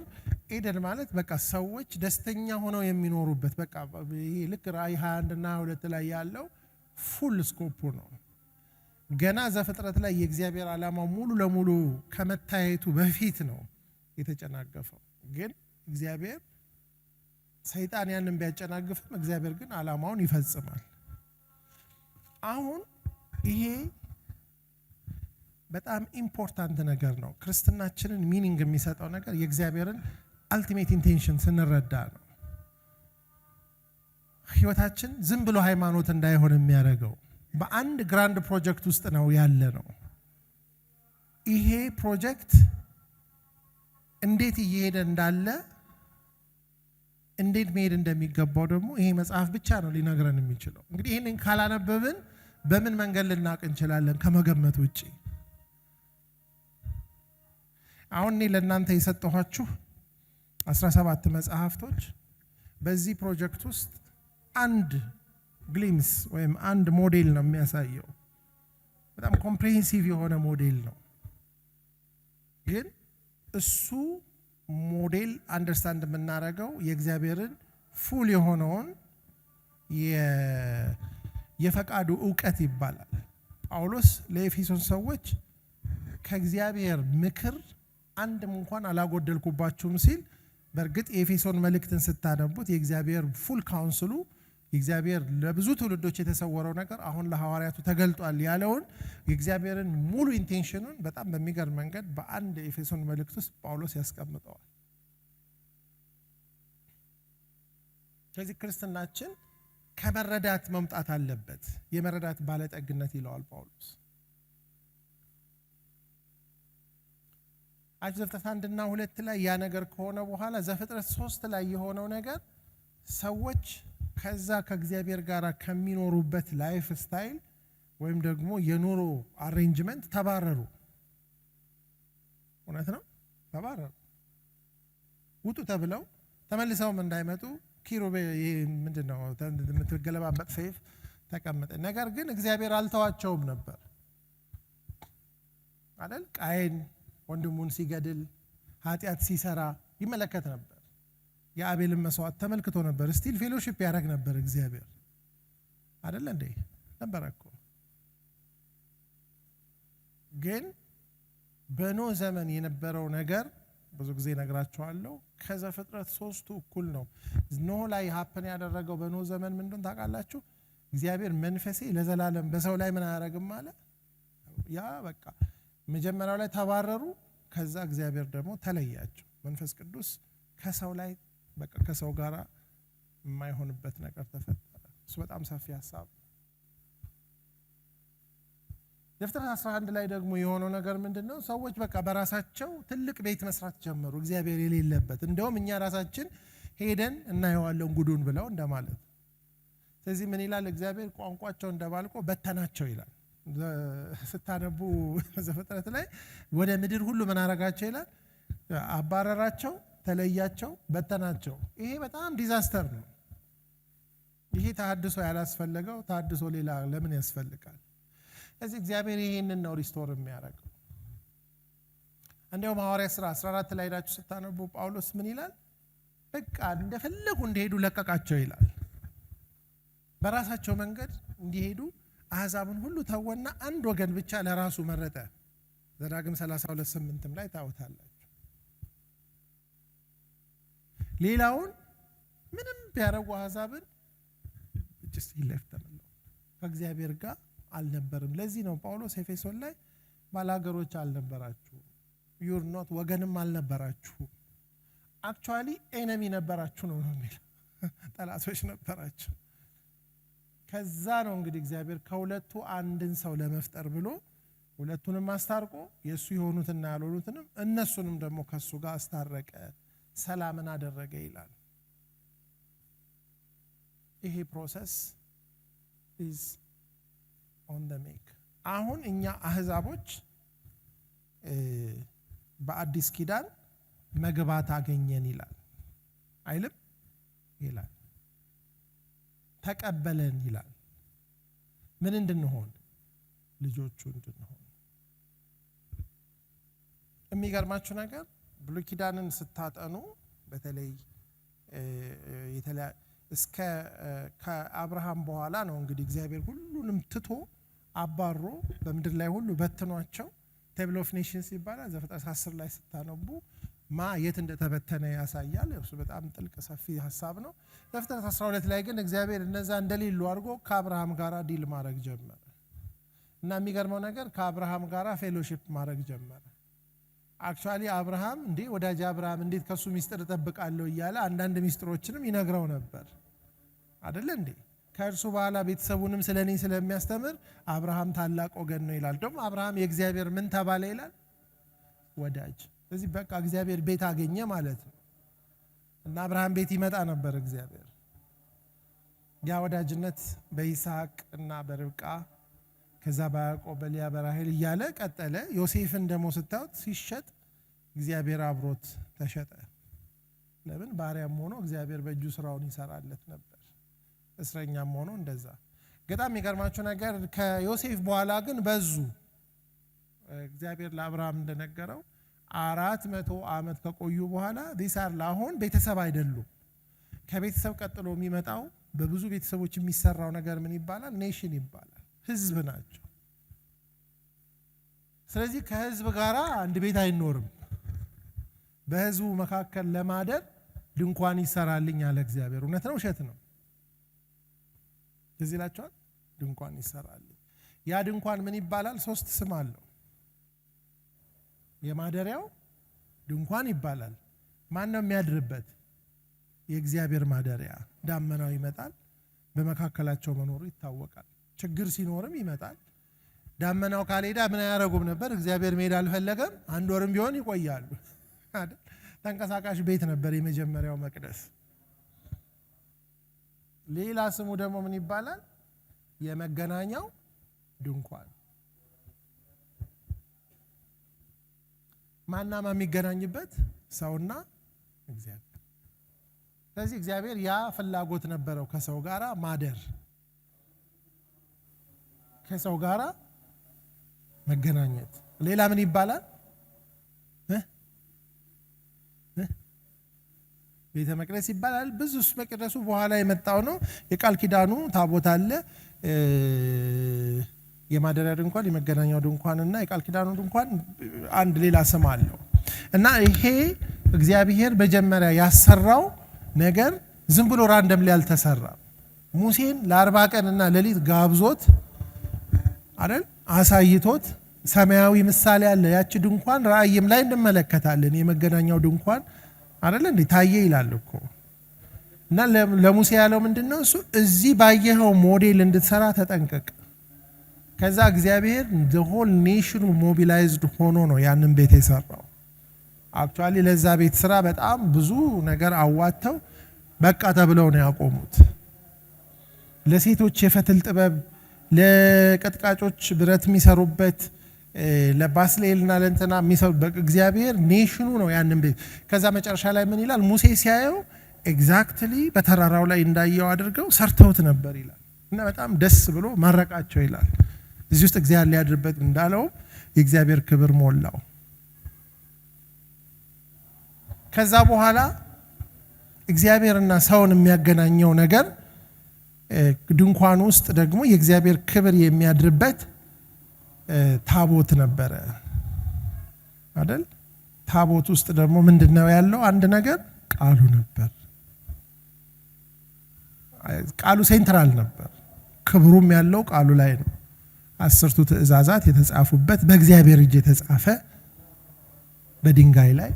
ኤደን ማለት በቃ ሰዎች ደስተኛ ሆነው የሚኖሩበት በቃ ይሄ ልክ ራዕይ 21 እና 22 ላይ ያለው ፉል ስኮፑ ነው። ገና ዘፍጥረት ላይ የእግዚአብሔር ዓላማው ሙሉ ለሙሉ ከመታየቱ በፊት ነው የተጨናገፈው። ግን እግዚአብሔር ሰይጣን ያንን ቢያጨናግፍም እግዚአብሔር ግን ዓላማውን ይፈጽማል። አሁን ይሄ በጣም ኢምፖርታንት ነገር ነው። ክርስትናችንን ሚኒንግ የሚሰጠው ነገር የእግዚአብሔርን አልቲሜት ኢንቴንሽን ስንረዳ ነው። ህይወታችን ዝም ብሎ ሃይማኖት እንዳይሆን የሚያደርገው በአንድ ግራንድ ፕሮጀክት ውስጥ ነው ያለ ነው። ይሄ ፕሮጀክት እንዴት እየሄደ እንዳለ እንዴት መሄድ እንደሚገባው ደግሞ ይሄ መጽሐፍ ብቻ ነው ሊነግረን የሚችለው። እንግዲህ ይሄንን ካላነበብን በምን መንገድ ልናውቅ እንችላለን ከመገመት ውጪ? አሁን እኔ ለእናንተ የሰጠኋችሁ 17 መጽሐፍቶች በዚህ ፕሮጀክት ውስጥ አንድ ግሊምስ ወይም አንድ ሞዴል ነው የሚያሳየው። በጣም ኮምፕሬሄንሲቭ የሆነ ሞዴል ነው። ግን እሱ ሞዴል አንደርስታንድ የምናደርገው የእግዚአብሔርን ፉል የሆነውን የፈቃዱ እውቀት ይባላል። ጳውሎስ ለኤፌሶን ሰዎች ከእግዚአብሔር ምክር አንድም እንኳን አላጎደልኩባችሁም ሲል፣ በእርግጥ የኤፌሶን መልእክትን ስታነቡት የእግዚአብሔር ፉል ካውንስሉ የእግዚአብሔር ለብዙ ትውልዶች የተሰወረው ነገር አሁን ለሐዋርያቱ ተገልጧል ያለውን የእግዚአብሔርን ሙሉ ኢንቴንሽኑን በጣም በሚገርም መንገድ በአንድ የኤፌሶን መልእክት ውስጥ ጳውሎስ ያስቀምጠዋል። ስለዚህ ክርስትናችን ከመረዳት መምጣት አለበት። የመረዳት ባለጠግነት ይለዋል ጳውሎስ። ዘፍጥረት 1 እና 2 ላይ ያ ነገር ከሆነ በኋላ ዘፍጥረት 3 ላይ የሆነው ነገር ሰዎች ከዛ ከእግዚአብሔር ጋር ከሚኖሩበት ላይፍ ስታይል ወይም ደግሞ የኑሮ አሬንጅመንት ተባረሩ። እውነት ነው፣ ተባረሩ። ውጡ ተብለው ተመልሰውም እንዳይመጡ ኪሩቤ ምንድነው የምትገለባበጥ ሰይፍ ተቀመጠ። ነገር ግን እግዚአብሔር አልተዋቸውም ነበር አይደል? ቃየን ወንድሙን ሲገድል ኃጢአት ሲሰራ ይመለከት ነበር። የአቤልን መስዋዕት ተመልክቶ ነበር። ስቲል ፌሎሺፕ ያደርግ ነበር እግዚአብሔር አይደል እንዴ? ነበር እኮ። ግን በኖህ ዘመን የነበረው ነገር ብዙ ጊዜ ነግራችኋለሁ፣ ከዘፍጥረት 3 እኩል ነው። ኖህ ላይ ሀፕን ያደረገው በኖህ ዘመን ምንድን ታውቃላችሁ? እግዚአብሔር መንፈሴ ለዘላለም በሰው ላይ ምን አያደርግም አለ። ያ በቃ መጀመሪያው ላይ ተባረሩ። ከዛ እግዚአብሔር ደግሞ ተለያቸው። መንፈስ ቅዱስ ከሰው ላይ በቃ ከሰው ጋር የማይሆንበት ነገር ተፈጠረ። እሱ በጣም ሰፊ ሀሳብ። ዘፍጥረት 11 ላይ ደግሞ የሆነው ነገር ምንድነው? ሰዎች በቃ በራሳቸው ትልቅ ቤት መስራት ጀመሩ፣ እግዚአብሔር የሌለበት። እንደውም እኛ ራሳችን ሄደን እናየዋለን ጉዱን ብለው እንደማለት። ስለዚህ ምን ይላል እግዚአብሔር? ቋንቋቸው እንደባልቆ በተናቸው ይላል። ስታነቡ ዘፍጥረት ላይ ወደ ምድር ሁሉ ምን አረጋቸው ይላል? አባረራቸው፣ ተለያቸው፣ በተናቸው። ይሄ በጣም ዲዛስተር ነው። ይሄ ተሐድሶ ያላስፈለገው ተሐድሶ ሌላ ለምን ያስፈልጋል? ስለዚህ እግዚአብሔር ይሄንን ነው ሪስቶር የሚያደርገው። እንዲያውም ሐዋርያት ሥራ 14 ላይ ሄዳችሁ ስታነቡ ጳውሎስ ምን ይላል? በቃ እንደፈለጉ እንዲሄዱ ለቀቃቸው ይላል። በራሳቸው መንገድ እንዲሄዱ አሕዛብን ሁሉ ተወና አንድ ወገን ብቻ ለራሱ መረጠ። ዘዳግም 32:8 ላይ ታውታላችሁ። ሌላውን ምንም ቢያረጉ አሕዛብን just he left them alone። ከእግዚአብሔር ጋር አልነበርም። ለዚህ ነው ጳውሎስ ኤፌሶን ላይ ባላገሮች አልነበራችሁ፣ you're not ወገንም አልነበራችሁ፣ አክቹአሊ ኤነሚ ነበራችሁ ነው የሚለው። ጠላቶች ነበራችሁ። ከዛ ነው እንግዲህ እግዚአብሔር ከሁለቱ አንድን ሰው ለመፍጠር ብሎ ሁለቱንም አስታርቆ የሱ የሆኑትና ያልሆኑትንም እነሱንም ደግሞ ከሱ ጋር አስታረቀ፣ ሰላምን አደረገ ይላል። ይሄ ፕሮሰስ is on the make። አሁን እኛ አህዛቦች በአዲስ ኪዳን መግባት አገኘን ይላል አይልም? ይላል ተቀበለን ይላል። ምን እንድንሆን? ልጆቹ እንድንሆን። የሚገርማችሁ ነገር ብሉይ ኪዳንን ስታጠኑ በተለይ እስከ ከአብርሃም በኋላ ነው እንግዲህ እግዚአብሔር ሁሉንም ትቶ አባሮ በምድር ላይ ሁሉ በትኗቸው ቴብል ኦፍ ኔሽንስ ይባላል። ዘፍጥረት 10 ላይ ስታነቡ የት እንደተበተነ ያሳያል። እሱ በጣም ጥልቅ ሰፊ ሐሳብ ነው። ዘፍጥረት 12 ላይ ግን እግዚአብሔር እነዛ እንደሌሉ አድርጎ ከአብርሃም ጋር ዲል ማድረግ ጀመረ እና የሚገርመው ነገር ከአብርሃም ጋር ፌሎሺፕ ማድረግ ጀመረ። አክቹአሊ አብርሃም ወዳጅ አብርሃም እንዴት ከሱ ሚስጥር ተጠብቃለሁ እያለ አንዳንድ ሚስጥሮችንም ይነግረው ነበር አይደል እንዴ? ከእርሱ በኋላ ቤተሰቡንም ስለኔ ስለሚያስተምር አብርሃም ታላቅ ወገን ነው ይላል። ደግሞ አብርሃም የእግዚአብሔር ምን ተባለ ይላል? ወዳጅ። ስለዚህ በቃ እግዚአብሔር ቤት አገኘ ማለት ነው። እና አብርሃም ቤት ይመጣ ነበር እግዚአብሔር። ያ ወዳጅነት በይስሐቅ እና በርብቃ ከዛ በያዕቆብ በልያ በራሔል እያለ ቀጠለ። ዮሴፍን ደግሞ ስታዩት ሲሸጥ እግዚአብሔር አብሮት ተሸጠ። ለምን? ባሪያም ሆኖ እግዚአብሔር በእጁ ስራውን ይሰራለት ነበር። እስረኛም ሆኖ እንደዛ። በጣም የሚገርማችሁ ነገር ከዮሴፍ በኋላ ግን በዙ። እግዚአብሔር ለአብርሃም እንደነገረው 400 ዓመት ከቆዩ በኋላ ዲሳር አሁን ቤተሰብ አይደሉም። ከቤተሰብ ቀጥሎ የሚመጣው በብዙ ቤተሰቦች የሚሰራው ነገር ምን ይባላል? ኔሽን ይባላል። ህዝብ ናቸው። ስለዚህ ከህዝብ ጋራ አንድ ቤት አይኖርም። በህዝቡ መካከል ለማደር ድንኳን ይሰራልኝ አለ እግዚአብሔር። እውነት ነው ውሸት ነው? እዚህ ላችኋል። ድንኳን ይሰራልኝ። ያ ድንኳን ምን ይባላል? 3 ስም አለው። የማደሪያው ድንኳን ይባላል። ማን ነው የሚያድርበት? የእግዚአብሔር ማደሪያ። ዳመናው ይመጣል፣ በመካከላቸው መኖሩ ይታወቃል። ችግር ሲኖርም ይመጣል። ዳመናው ካልሄዳ ምን ያደርጉም ነበር? እግዚአብሔር መሄድ አልፈለገም፣ 1 ወርም ቢሆን ይቆያሉ አይደል? ተንቀሳቃሽ ቤት ነበር የመጀመሪያው መቅደስ። ሌላ ስሙ ደግሞ ምን ይባላል? የመገናኛው ድንኳን። ማናማ የሚገናኝበት? ሰውና እግዚአብሔር። ስለዚህ እግዚአብሔር ያ ፍላጎት ነበረው ከሰው ጋራ ማደር፣ ከሰው ጋራ መገናኘት። ሌላ ምን ይባላል? ቤተ መቅደስ ይባላል። ብዙ መቅደሱ በኋላ የመጣው ነው። የቃል ኪዳኑ ታቦት አለ፣ የማደሪያ ድንኳን፣ የመገናኛው ድንኳንና የቃል ኪዳኑ ድንኳን አንድ ሌላ ስም አለው። እና ይሄ እግዚአብሔር መጀመሪያ ያሰራው ነገር ዝም ብሎ ራንደም ላይ አልተሰራም። ሙሴን ለ40 ቀንና ሌሊት ጋብዞት አይደል? አሳይቶት ሰማያዊ ምሳሌ አለ። ያቺ ድንኳን ራእይም ላይ እንመለከታለን። የመገናኛው ድንኳን አይደል እንዴ ታየ ይላል እኮ። እና ለሙሴ ያለው ምንድነው? እሱ እዚህ ባየኸው ሞዴል እንድትሰራ ተጠንቀቅ። ከዛ እግዚአብሔር the whole nation mobilized ሆኖ ነው ያንን ቤት የሰራው። አክቹአሊ ለዛ ቤት ስራ በጣም ብዙ ነገር አዋተው በቃ ተብለው ነው ያቆሙት። ለሴቶች የፈትል ጥበብ፣ ለቀጥቃጮች ብረት የሚሰሩበት፣ ለባስሌልና ለእንትና የሚሰሩ እግዚአብሔር ኔሽኑ ነው ያንን ቤት። ከዛ መጨረሻ ላይ ምን ይላል? ሙሴ ሲያየው ኤግዛክትሊ በተራራው ላይ እንዳየው አድርገው ሰርተውት ነበር ይላል እና በጣም ደስ ብሎ መረቃቸው ይላል። እዚህ ውስጥ እግዚአብሔር ሊያድርበት እንዳለው የእግዚአብሔር ክብር ሞላው። ከዛ በኋላ እግዚአብሔርና ሰውን የሚያገናኘው ነገር ድንኳን ውስጥ ደግሞ የእግዚአብሔር ክብር የሚያድርበት ታቦት ነበረ አይደል? ታቦት ውስጥ ደግሞ ምንድነው ያለው? አንድ ነገር ቃሉ ነበር። ቃሉ ሴንትራል ነበር። ክብሩም ያለው ቃሉ ላይ ነው። 10ቱ ትእዛዛት የተጻፉበት በእግዚአብሔር እጅ የተጻፈ በድንጋይ ላይ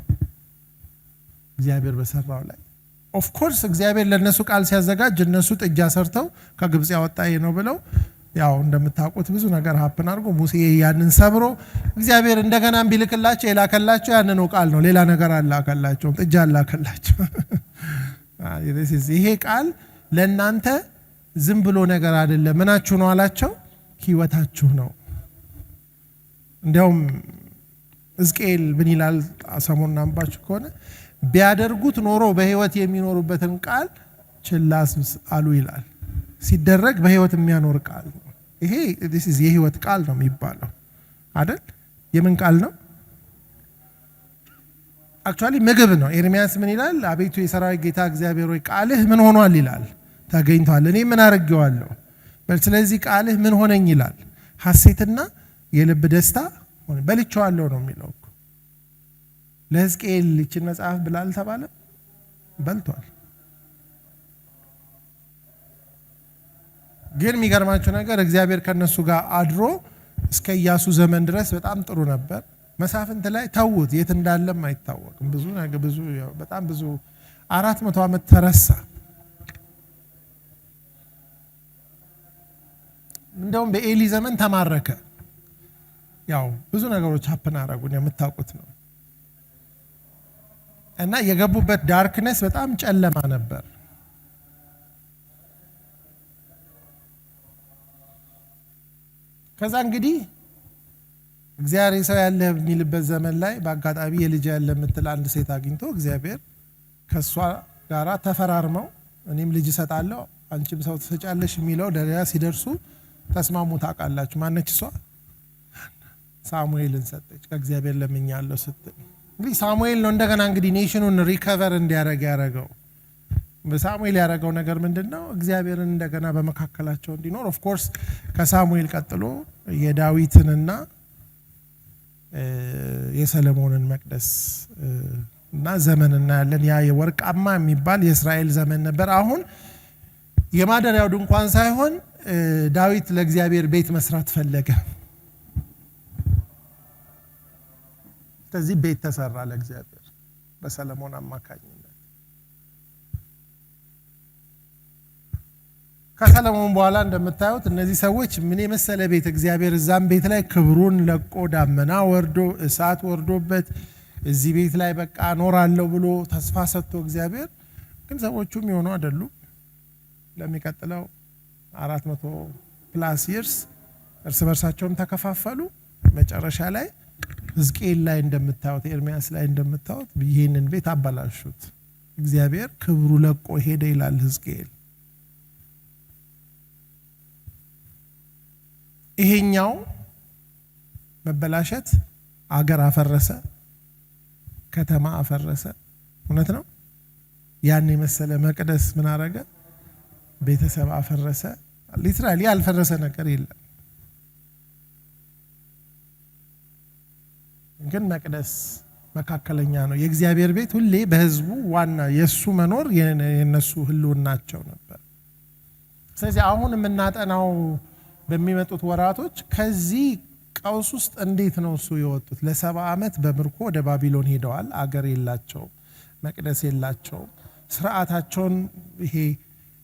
እግዚአብሔር በሰራው ላይ። ኦፍ ኮርስ እግዚአብሔር ለነሱ ቃል ሲያዘጋጅ እነሱ ጥጃ ሰርተው ከግብጽ ያወጣይ ነው ብለው ያው እንደምታውቁት ብዙ ነገር ሀፕን አድርጎ ሙሴ ያንን ሰብሮ እግዚአብሔር እንደገና ቢልክላቸው የላከላቸው ያንን ቃል ነው። ሌላ ነገር አላከላቸው፣ ጥጃ አላከላቸው። ይሄ ቃል ለእናንተ ዝም ብሎ ነገር አይደለም። ምናችሁ ነው አላቸው? ህይወታችሁ ነው። እንዲያውም ሕዝቅኤል ምን ይላል? ሰሞኑን አንባችሁ ከሆነ ቢያደርጉት ኖሮ በህይወት የሚኖሩበትን ቃል ችላ አሉ ይላል። ሲደረግ በህይወት የሚያኖር ቃል ነው። ይሄ የህይወት ቃል ነው የሚባለው አይደል? የምን ቃል ነው? አክቹአሊ ምግብ ነው። ኤርሚያስ ምን ይላል? አቤቱ የሰራዊት ጌታ እግዚአብሔር ሆይ ቃልህ ምን ሆኗል ይላል? ተገኝቷል። እኔ ምን አድርጌዋለሁ? ስለዚህ ቃልህ ምን ሆነኝ ይላል? ሐሴትና የልብ ደስታ ሆነ። በልቼዋለሁ ነው የሚለው እኮ። ለሕዝቅኤል ይህችን መጽሐፍ ብላ አልተባለም? በልቷል። ግን የሚገርማችሁ ነገር እግዚአብሔር ከነሱ ጋር አድሮ እስከ ኢያሱ ዘመን ድረስ በጣም ጥሩ ነበር። መሳፍንት ላይ ተውት፣ የት እንዳለም አይታወቅም። በጣም ብዙ 400 ዓመት ተረሳ። እንደውም በኤሊ ዘመን ተማረከ። ያው ብዙ ነገሮች ሀፕን አረጉን የምታውቁት ነው። እና የገቡበት ዳርክነስ በጣም ጨለማ ነበር። ከዛ እንግዲህ እግዚአብሔር ሰው ያለ የሚልበት ዘመን ላይ በአጋጣሚ የልጅ ያለ የምትል አንድ ሴት አግኝቶ እግዚአብሔር ከሷ ጋራ ተፈራርመው እኔም ልጅ እሰጣለሁ አንቺም ሰው ትሰጫለሽ የሚለው ደረጃ ሲደርሱ ተስማሙ። ታውቃላችሁ ማነች እሷ? ሳሙኤልን ሰጠች። ከእግዚአብሔር ለምኛለሁ ስትል እንግዲህ ሳሙኤል ነው እንደገና እንግዲህ ኔሽኑን ሪከቨር እንዲያደርግ ያደረገው። በሳሙኤል ያደረገው ነገር ምንድነው? እግዚአብሔርን እንደገና በመካከላቸው እንዲኖር። ኦፍ ኮርስ ከሳሙኤል ቀጥሎ የዳዊትንና የሰለሞንን መቅደስ እና ዘመን እናያለን። ያ የወርቃማ የሚባል የእስራኤል ዘመን ነበር። አሁን የማደሪያው ድንኳን ሳይሆን ዳዊት ለእግዚአብሔር ቤት መስራት ፈለገ። ስለዚህ ቤት ተሰራ ለእግዚአብሔር በሰለሞን አማካኝነት። ከሰለሞን በኋላ እንደምታዩት እነዚህ ሰዎች ምን የመሰለ ቤት እግዚአብሔር እዛም ቤት ላይ ክብሩን ለቆ ዳመና ወርዶ እሳት ወርዶበት እዚህ ቤት ላይ በቃ እኖራለሁ ብሎ ተስፋ ሰጥቶ እግዚአብሔር ግን ሰዎቹም የሆኑ አይደሉም። ለሚቀጥለው 400 ፕላስ ይርስ እርስ በርሳቸውም ተከፋፈሉ። መጨረሻ ላይ ሕዝቅኤል ላይ እንደምታዩት ኤርሚያስ ላይ እንደምታዩት ይህንን ቤት አበላሹት። እግዚአብሔር ክብሩ ለቆ ሄደ ይላል ሕዝቅኤል። ይሄኛው መበላሸት አገር አፈረሰ፣ ከተማ አፈረሰ። እውነት ነው። ያን የመሰለ መቅደስ ምን አረገ? ቤተሰብ አፈረሰ። ሊትራሊ ያልፈረሰ ነገር የለም። ግን መቅደስ መካከለኛ ነው። የእግዚአብሔር ቤት ሁሌ በህዝቡ ዋና የሱ መኖር የነሱ ህልውናቸው ነበር። ስለዚህ አሁን የምናጠናው በሚመጡት ወራቶች ከዚህ ቀውስ ውስጥ እንዴት ነው እሱ የወጡት? ለ70 ዓመት በምርኮ ወደ ባቢሎን ሄደዋል። አገር የላቸውም፣ መቅደስ የላቸውም። ስርዓታቸውን ይሄ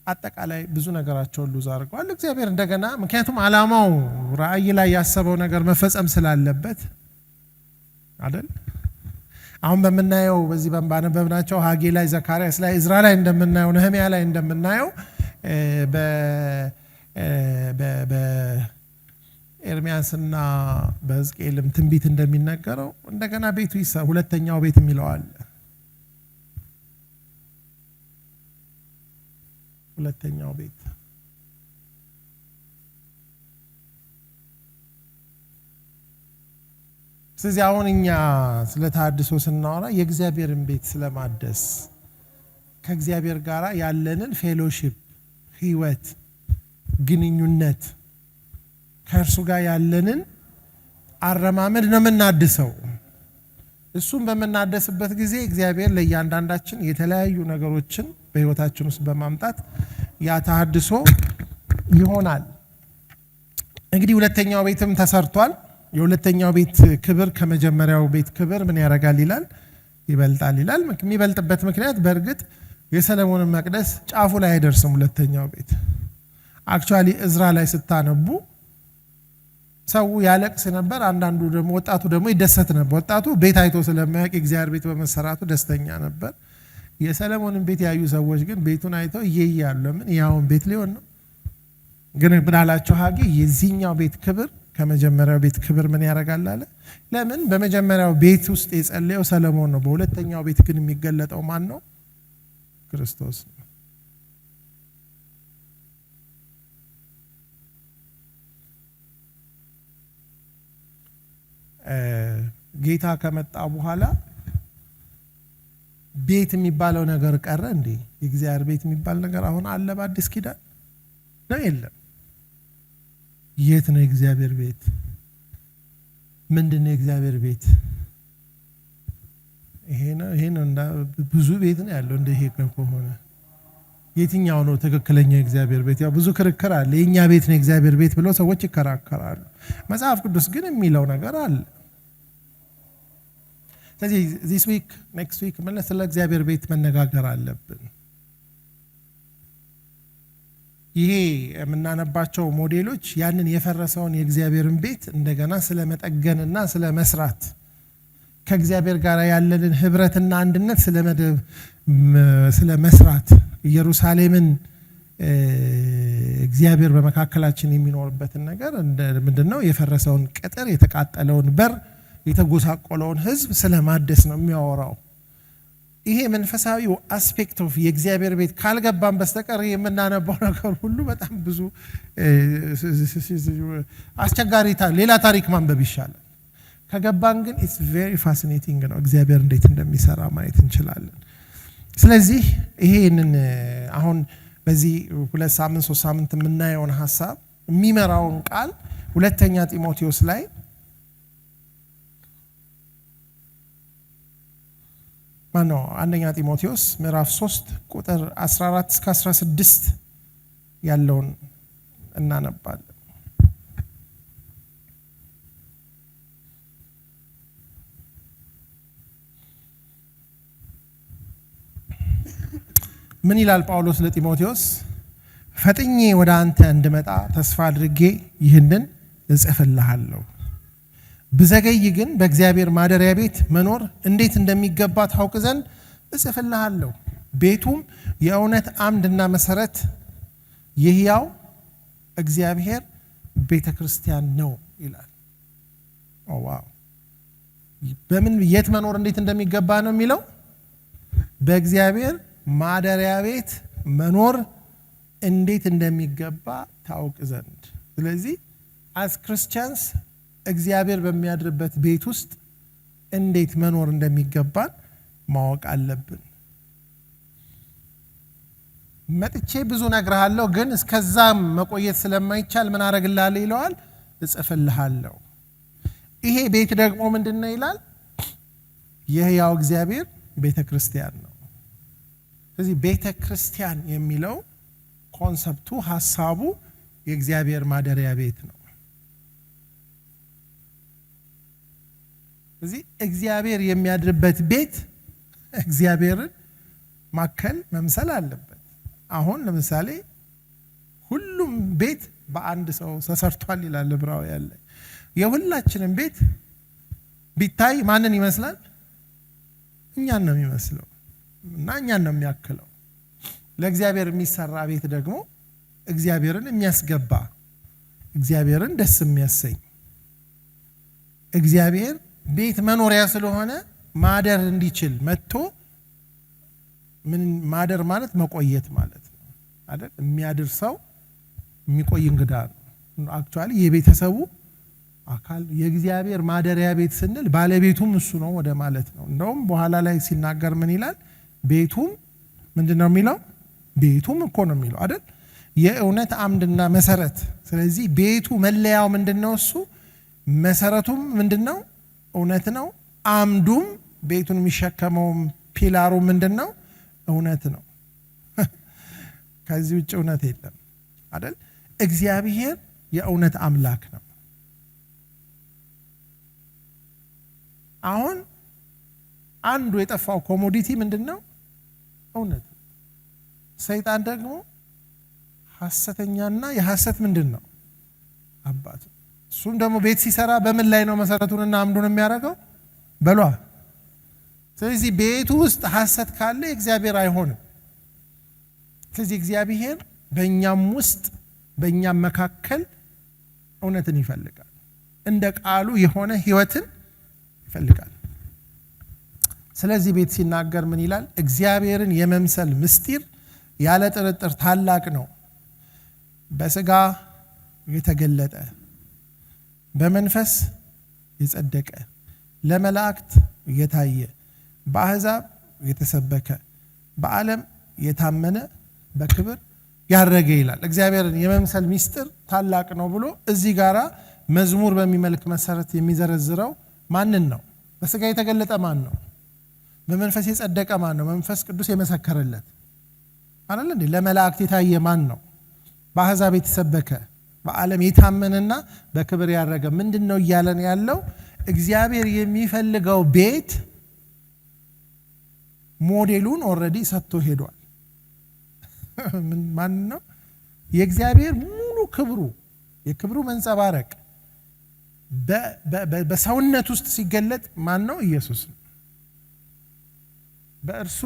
አጠቃላይ ብዙ ነገራቸውን ሉዝ አድርገዋል። እግዚአብሔር እንደገና ምክንያቱም ዓላማው ራእይ ላይ ያሰበው ነገር መፈጸም ስላለበት አይደል? አሁን በመናየው በዚህ ባነበብናቸው ሐጌ ላይ፣ ዘካርያስ ላይ፣ ዕዝራ ላይ እንደምናየው፣ ነህምያ ላይ እንደምናየው በኤርሚያስና በሕዝቅኤልም ትንቢት እንደሚነገረው እንደገና ቤቱ ሁለተኛው ቤት የሚለዋል። ሁለተኛው ቤት ስለዚህ አሁን እኛ ስለ ተሐድሶ ስናወራ የእግዚአብሔርን ቤት ስለማደስ ከእግዚአብሔር ጋር ያለንን ፌሎሺፕ፣ ህይወት፣ ግንኙነት ከእርሱ ጋር ያለንን አረማመድ ነው የምናድሰው። እሱም በምናደስበት ጊዜ እግዚአብሔር ለእያንዳንዳችን የተለያዩ ነገሮችን በህይወታችን ውስጥ በማምጣት ያ ተሐድሶ ይሆናል። እንግዲህ ሁለተኛው ቤትም ተሰርቷል። የሁለተኛው ቤት ክብር ከመጀመሪያው ቤት ክብር ምን ያደርጋል ይላል? ይበልጣል ይላል። የሚበልጥበት ምክንያት በእርግጥ የሰለሞንን መቅደስ ጫፉ ላይ አይደርስም። ሁለተኛው ቤት አክቹአሊ ዕዝራ ላይ ስታነቡ ሰው ያለቅስ ነበር፣ አንዳንዱ ደግሞ ወጣቱ ደግሞ ይደሰት ነበር። ወጣቱ ቤት አይቶ ስለማያውቅ የእግዚአብሔር ቤት በመሰራቱ ደስተኛ ነበር። የሰለሞንን ቤት ያዩ ሰዎች ግን ቤቱን አይተው እየያሉ ለምን ያውን ቤት ሊሆን ነው? ግን ብናላቸው ሐጌ የዚህኛው ቤት ክብር ከመጀመሪያው ቤት ክብር ምን ያደርጋል አለ። ለምን? በመጀመሪያው ቤት ውስጥ የጸለየው ሰለሞን ነው። በሁለተኛው ቤት ግን የሚገለጠው ማን ነው? ክርስቶስ ነው። ጌታ ከመጣ በኋላ ቤት የሚባለው ነገር ቀረ እንዴ? የእግዚአብሔር ቤት የሚባል ነገር አሁን አለ በአዲስ ኪዳን ነው? የለም። የት ነው የእግዚአብሔር ቤት? ምንድን ነው የእግዚአብሔር ቤት? ይሄ ነው ብዙ ቤት ነው ያለው። እንደ ይሄ ከሆነ የትኛው ነው ትክክለኛው የእግዚአብሔር ቤት? ያው ብዙ ክርክር አለ። የኛ ቤት ነው የእግዚአብሔር ቤት ብለው ሰዎች ይከራከራሉ። መጽሐፍ ቅዱስ ግን የሚለው ነገር አለ። ስለዚህ this week next week ስለ እግዚአብሔር ቤት መነጋገር አለብን። ይሄ የምናነባቸው ሞዴሎች ያንን የፈረሰውን የእግዚአብሔርን ቤት እንደገና ስለ መጠገንና ስለ መስራት ከእግዚአብሔር ጋር ያለንን ህብረትና አንድነት ስለ መስራት ኢየሩሳሌምን እግዚአብሔር በመካከላችን የሚኖርበትን ነገር ምንድነው የፈረሰውን ቅጥር፣ የተቃጠለውን በር፣ የተጎሳቆለውን ህዝብ ስለማደስ ነው የሚያወራው። ይሄ መንፈሳዊው አስፔክት ኦፍ የእግዚአብሔር ቤት ካልገባን በስተቀር የምናነባው ነገር ሁሉ በጣም ብዙ አስቸጋሪ ሌላ ታሪክ ማንበብ ይሻላል። ከገባን ግን ኢትስ ቬሪ ፋሲኔቲንግ ነው። እግዚአብሔር እንዴት እንደሚሰራ ማየት እንችላለን። ስለዚህ ይሄንን አሁን በዚህ 2 ሳምንት 3 ሳምንት የምናየውን ሐሳብ የሚመራውን ቃል ሁለተኛ ጢሞቴዎስ ላይ አንደኛ ጢሞቴዎስ ምዕራፍ 3 ቁጥር 14 እስከ 16 ያለውን እናነባለን። ምን ይላል ጳውሎስ ለጢሞቴዎስ? ፈጥኜ ወደ አንተ እንድመጣ ተስፋ አድርጌ ይህንን እጽፍልሃለሁ። ብዘገይ ግን በእግዚአብሔር ማደሪያ ቤት መኖር እንዴት እንደሚገባ ታውቅ ዘንድ እጽፍልሃለሁ። ቤቱም የእውነት አምድና መሰረት የሕያው እግዚአብሔር ቤተ ክርስቲያን ነው ይላል። ዋው! በምን የት መኖር እንዴት እንደሚገባ ነው የሚለው? በእግዚአብሔር ማደሪያ ቤት መኖር እንዴት እንደሚገባ ታውቅ ዘንድ። ስለዚህ as Christians እግዚአብሔር በሚያድርበት ቤት ውስጥ እንዴት መኖር እንደሚገባን ማወቅ አለብን። መጥቼ ብዙ ነግርሃለሁ፣ ግን እስከዛም መቆየት ስለማይቻል ምን አደርግልሃለሁ ይለዋል? እጽፍልሃለሁ። ይሄ ቤት ደግሞ ምንድነው ይላል? የሕያው እግዚአብሔር ቤተ ክርስቲያን ነው። ስለዚህ ቤተ ክርስቲያን የሚለው ኮንሰፕቱ፣ ሐሳቡ የእግዚአብሔር ማደሪያ ቤት ነው። ስለዚህ እግዚአብሔር የሚያድርበት ቤት እግዚአብሔርን ማከል መምሰል አለበት። አሁን ለምሳሌ ሁሉም ቤት በአንድ ሰው ተሰርቷል ይላል ዕብራውያን ላይ። የሁላችንም ቤት ቢታይ ማንን ይመስላል? እኛን ነው የሚመስለው እና እኛን ነው የሚያክለው። ለእግዚአብሔር የሚሰራ ቤት ደግሞ እግዚአብሔርን የሚያስገባ እግዚአብሔርን ደስ የሚያሰኝ እግዚአብሔር ቤት መኖሪያ ስለሆነ ማደር እንዲችል መጥቶ ምን ማደር ማለት መቆየት ማለት ነው አይደል? የሚያድር ሰው የሚቆይ እንግዳ ነው። አክቹአሊ የቤተሰቡ አካል የእግዚአብሔር ማደሪያ ቤት ስንል ባለቤቱም እሱ ነው ወደ ማለት ነው። እንደውም በኋላ ላይ ሲናገር ምን ይላል? ቤቱም ምንድነው የሚለው? ቤቱም እኮ ነው የሚለው አይደል? የእውነት አምድና መሰረት። ስለዚህ ቤቱ መለያው ምንድነው? እሱ መሰረቱም ምንድነው? እውነት ነው። አምዱም ቤቱን የሚሸከመው ፒላሩ ምንድነው? እውነት ነው። ከዚህ ውጭ እውነት የለም አይደል? እግዚአብሔር የእውነት አምላክ ነው። አሁን አንዱ የጠፋው ኮሞዲቲ ምንድነው? እውነት። ሰይጣን ደግሞ ሐሰተኛና የሐሰት ምንድነው? አባት። እሱም ደግሞ ቤት ሲሰራ በምን ላይ ነው መሰረቱንና አምዱን የሚያደርገው? በሏ። ስለዚህ ቤቱ ውስጥ ሐሰት ካለ እግዚአብሔር አይሆንም። ስለዚህ እግዚአብሔር በእኛም ውስጥ በእኛም መካከል እውነትን ይፈልጋል። እንደ ቃሉ የሆነ ህይወትን ይፈልጋል። ስለዚህ ቤት ሲናገር ምን ይላል? እግዚአብሔርን የመምሰል ምስጢር ያለ ጥርጥር ታላቅ ነው። በስጋ የተገለጠ በመንፈስ የጸደቀ ለመላእክት የታየ በአሕዛብ የተሰበከ በዓለም የታመነ በክብር ያረገ ይላል። እግዚአብሔርን የመምሰል ምስጢር ታላቅ ነው ብሎ እዚህ ጋራ መዝሙር በሚመልክ መሰረት የሚዘረዝረው ማንን ነው? በስጋ የተገለጠ ማን ነው? በመንፈስ የጸደቀ ማን ነው? መንፈስ ቅዱስ የመሰከረለት አይደል እንዴ? ለመላእክት የታየ ማን ነው? በአሕዛብ የተሰበከ በዓለም የታመነና በክብር ያረገ። ምንድነው እያለን ያለው? እግዚአብሔር የሚፈልገው ቤት ሞዴሉን ኦልሬዲ ሰጥቶ ሄዷል። ማን ነው? የእግዚአብሔር ሙሉ ክብሩ የክብሩ መንጸባረቅ በሰውነት ውስጥ ሲገለጥ ማን ነው? ኢየሱስ ነው። በእርሱ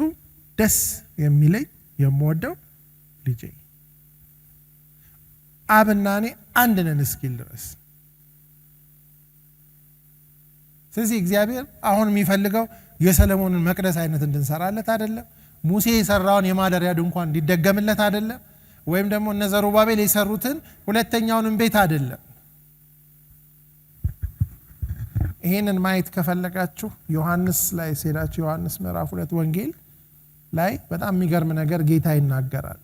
ደስ የሚለኝ የምወደው ልጄ አብና እኔ አንድ ነን እስኪል ድረስ። ስለዚህ እግዚአብሔር አሁን የሚፈልገው የሰለሞንን መቅደስ አይነት እንድንሰራለት አይደለም። ሙሴ የሰራውን የማደሪያ ድንኳን እንዲደገምለት አይደለም። ወይም ደግሞ እነ ዘሩባቤል የሰሩትን ሁለተኛውንም ቤት አይደለም። ይሄንን ማየት ከፈለጋችሁ ዮሐንስ ላይ ሲላችሁ ዮሐንስ ምዕራፍ 2 ወንጌል ላይ በጣም የሚገርም ነገር ጌታ ይናገራል።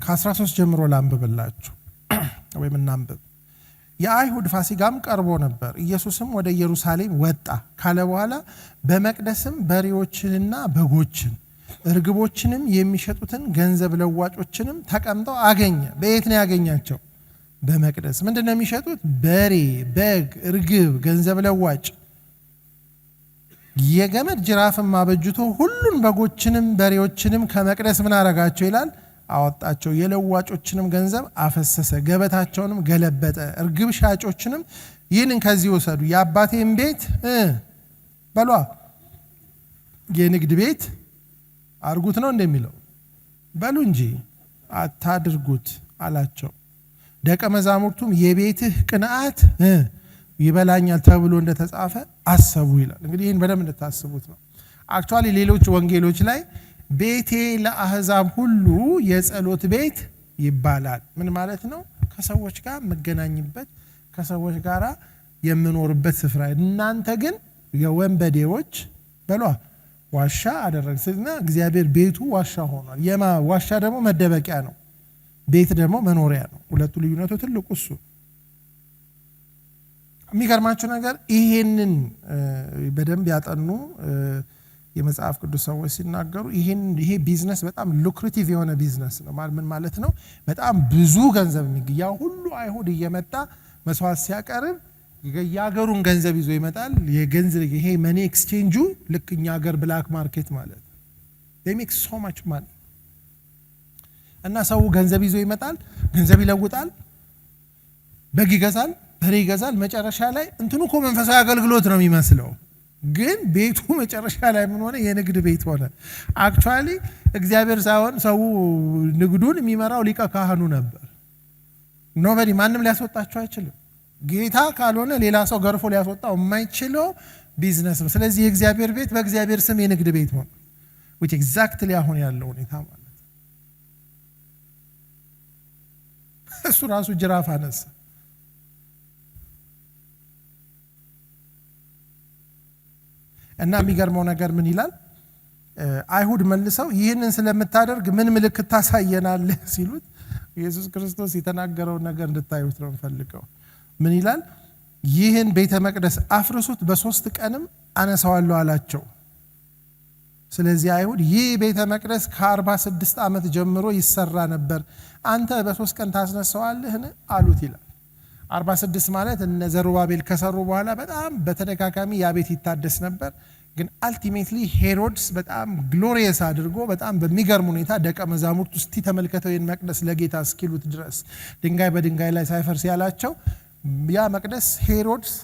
ከ13 ጀምሮ ላንብብላችሁ ወይም እናንብብ። የአይሁድ ፋሲጋም ቀርቦ ነበር። ኢየሱስም ወደ ኢየሩሳሌም ወጣ ካለ በኋላ በመቅደስም በሬዎችንና በጎችን እርግቦችንም የሚሸጡትን ገንዘብ ለዋጮችንም ተቀምጠው አገኘ። በየት ነው ያገኛቸው? በመቅደስ። ምንድነው የሚሸጡት? በሬ፣ በግ፣ እርግብ፣ ገንዘብ ለዋጭ። የገመድ ጅራፍም አበጅቶ ሁሉን በጎችንም በሬዎችንም ከመቅደስ ምን አረጋቸው ይላል? አወጣቸው። የለዋጮችንም ገንዘብ አፈሰሰ፣ ገበታቸውንም ገለበጠ። እርግብ ሻጮችንም ይህንን ከዚህ ወሰዱ፣ የአባቴን ቤት በሏ የንግድ ቤት አድርጉት ነው እንደሚለው በሉ እንጂ አታድርጉት አላቸው። ደቀ መዛሙርቱም የቤትህ ቅንዓት ይበላኛል ተብሎ እንደተጻፈ አሰቡ ይላል። እንግዲህ ይህን በደንብ እንድታስቡት ነው። አክቹዋሊ ሌሎች ወንጌሎች ላይ ቤቴ ለአሕዛብ ሁሉ የጸሎት ቤት ይባላል። ምን ማለት ነው? ከሰዎች ጋር የምገናኝበት፣ ከሰዎች ጋር የምኖርበት ስፍራ። እናንተ ግን የወንበዴዎች በሏ ዋሻ አደረግስና እግዚአብሔር ቤቱ ዋሻ ሆኗል። የማ ዋሻ ደግሞ መደበቂያ ነው፣ ቤት ደግሞ መኖሪያ ነው። ሁለቱ ልዩነቱ ትልቁ እሱ። የሚገርማችሁ ነገር ይሄንን በደንብ ያጠኑ የመጽሐፍ ቅዱስ ሰዎች ሲናገሩ ይሄ ቢዝነስ በጣም ሉክሬቲቭ የሆነ ቢዝነስ ነው። ምን ማለት ነው? በጣም ብዙ ገንዘብ የሚገኝ። ያ ሁሉ አይሁድ እየመጣ መስዋዕት ሲያቀርብ የሀገሩን ገንዘብ ይዞ ይመጣል። የገንዘብ ይሄ መኒ ኤክስቼንጁ ልክ እኛ ሀገር ብላክ ማርኬት ማለት ነው። they make so much money እና ሰው ገንዘብ ይዞ ይመጣል፣ ገንዘብ ይለውጣል፣ በግ ይገዛል፣ በሬ ይገዛል። መጨረሻ ላይ እንትኑ እኮ መንፈሳዊ አገልግሎት ነው የሚመስለው፣ ግን ቤቱ መጨረሻ ላይ ምን ሆነ? የንግድ ቤት ሆነ። አክቹአሊ እግዚአብሔር ሳይሆን ሰው ንግዱን የሚመራው ሊቀ ካህኑ ነበር። ኖበዲ ማንም ሊያስወጣቸው አይችልም። ጌታ ካልሆነ ሌላ ሰው ገርፎ ሊያስወጣው የማይችለው ቢዝነስ ነው። ስለዚህ የእግዚአብሔር ቤት በእግዚአብሔር ስም የንግድ ቤት ሆነ። which exactly አሁን ያለው ሁኔታ ማለት እሱ ራሱ ጅራፍ አነሳ። እና የሚገርመው ነገር ምን ይላል? አይሁድ መልሰው ይህንን ስለምታደርግ ምን ምልክት ታሳየናለህ ሲሉት ኢየሱስ ክርስቶስ የተናገረውን ነገር እንድታዩት ነው የምፈልገው። ምን ይላል? ይህን ቤተ መቅደስ አፍርሱት፣ በ3 ቀንም አነሳዋለሁ አላቸው። ስለዚህ አይሁድ ይህ ቤተ መቅደስ ከ46 ዓመት ጀምሮ ይሰራ ነበር፣ አንተ በ3 ቀን ታስነሳዋለህን አሉት ይላል። 46 ማለት እነ ዘሩባቤል ከሰሩ በኋላ በጣም በተደጋጋሚ ያ ቤት ይታደስ ነበር። ግን አልቲሜትሊ ሄሮድስ በጣም ግሎሪየስ አድርጎ በጣም በሚገርም ሁኔታ ደቀ መዛሙርት ውስጥ ተመልከተው ይህን መቅደስ ለጌታ እስኪሉት ድረስ ድንጋይ በድንጋይ ላይ ሳይፈርስ ያላቸው ያ መቅደስ ሄሮድስ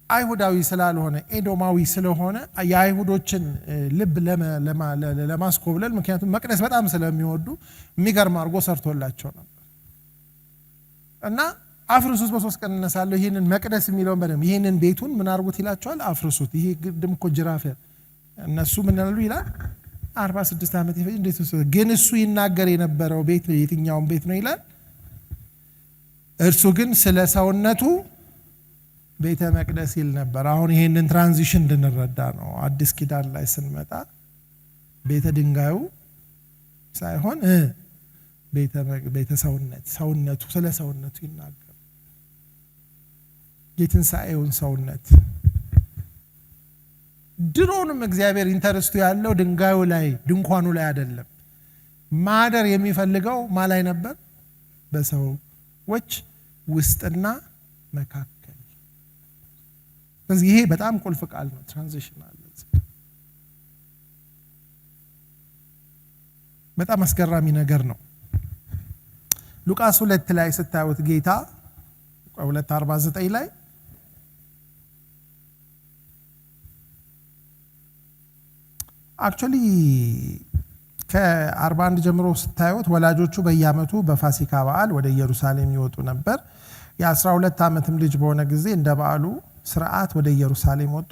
አይሁዳዊ ስላልሆነ ኤዶማዊ ስለሆነ የአይሁዶችን ልብ ለማስኮብለል፣ ምክንያቱም መቅደስ በጣም ስለሚወዱ የሚገርም አድርጎ ሰርቶላቸው ነበር እና አፍርሱት በ3 ቀን እነሳለሁ። ይህንን መቅደስ የሚለውን በደንብ ይህንን ቤቱን ምን አድርጉት ይላቸዋል? አፍርሱት። ይሄ ግድም እኮ ጅራፍ እነሱ ምን ያሉ ይላል 46 ዓመት ይፈጅ እንዴት ነው? ግን እሱ ይናገር የነበረው ቤት የትኛውን ቤት ነው ይላል? እርሱ ግን ስለ ሰውነቱ ቤተ መቅደስ ይል ነበር። አሁን ይሄንን ትራንዚሽን እንድንረዳ ነው። አዲስ ኪዳን ላይ ስንመጣ ቤተ ድንጋዩ ሳይሆን ቤተ ሰውነቱ ስለ ሰውነቱ ይናገር፣ የትንሣኤውን ሰውነት። ድሮንም እግዚአብሔር ኢንተረስቱ ያለው ድንጋዩ ላይ ድንኳኑ ላይ አይደለም። ማደር የሚፈልገው ማ ላይ ነበር? በሰዎች ውስጥና መካከል። ስለዚህ ይሄ በጣም ቁልፍ ቃል ነው። ትራንዚሽን አለ። በጣም አስገራሚ ነገር ነው። ሉቃስ 2 ላይ ስታዩት ጌታ 2:49 ላይ አክቹአሊ ከ41 ጀምሮ ስታዩት ወላጆቹ በየዓመቱ በፋሲካ በዓል ወደ ኢየሩሳሌም ይወጡ ነበር። የ12 ዓመትም ልጅ በሆነ ጊዜ እንደ በዓሉ ስርዓት ወደ ኢየሩሳሌም ወጡ።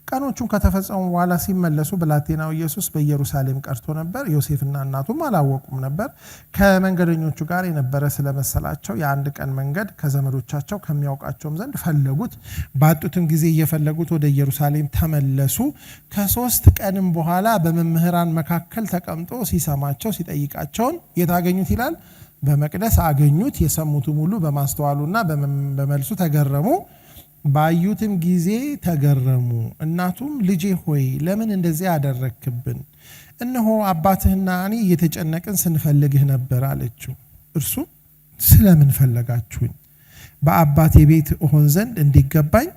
ቀኖቹን ከተፈጸሙ በኋላ ሲመለሱ ብላቴናው ኢየሱስ በኢየሩሳሌም ቀርቶ ነበር። ዮሴፍና እናቱም አላወቁም ነበር። ከመንገደኞቹ ጋር የነበረ ስለመሰላቸው የአንድ ቀን መንገድ ከዘመዶቻቸው ከሚያውቃቸውም ዘንድ ፈለጉት። ባጡትም ጊዜ እየፈለጉት ወደ ኢየሩሳሌም ተመለሱ። ከ3 ቀንም በኋላ በመምህራን መካከል ተቀምጦ ሲሰማቸው ሲጠይቃቸውን የታገኙት ይላል? በመቅደስ አገኙት። የሰሙትም ሁሉ በማስተዋሉና በመልሱ ተገረሙ። ባዩትም ጊዜ ተገረሙ። እናቱም ልጄ ሆይ ለምን እንደዚህ አደረክብን? እነሆ አባትህና እኔ እየተጨነቅን ስንፈልግህ ነበር አለችው። እርሱ ስለምን ፈለጋችሁኝ? በአባቴ ቤት እሆን ዘንድ እንዲገባኝ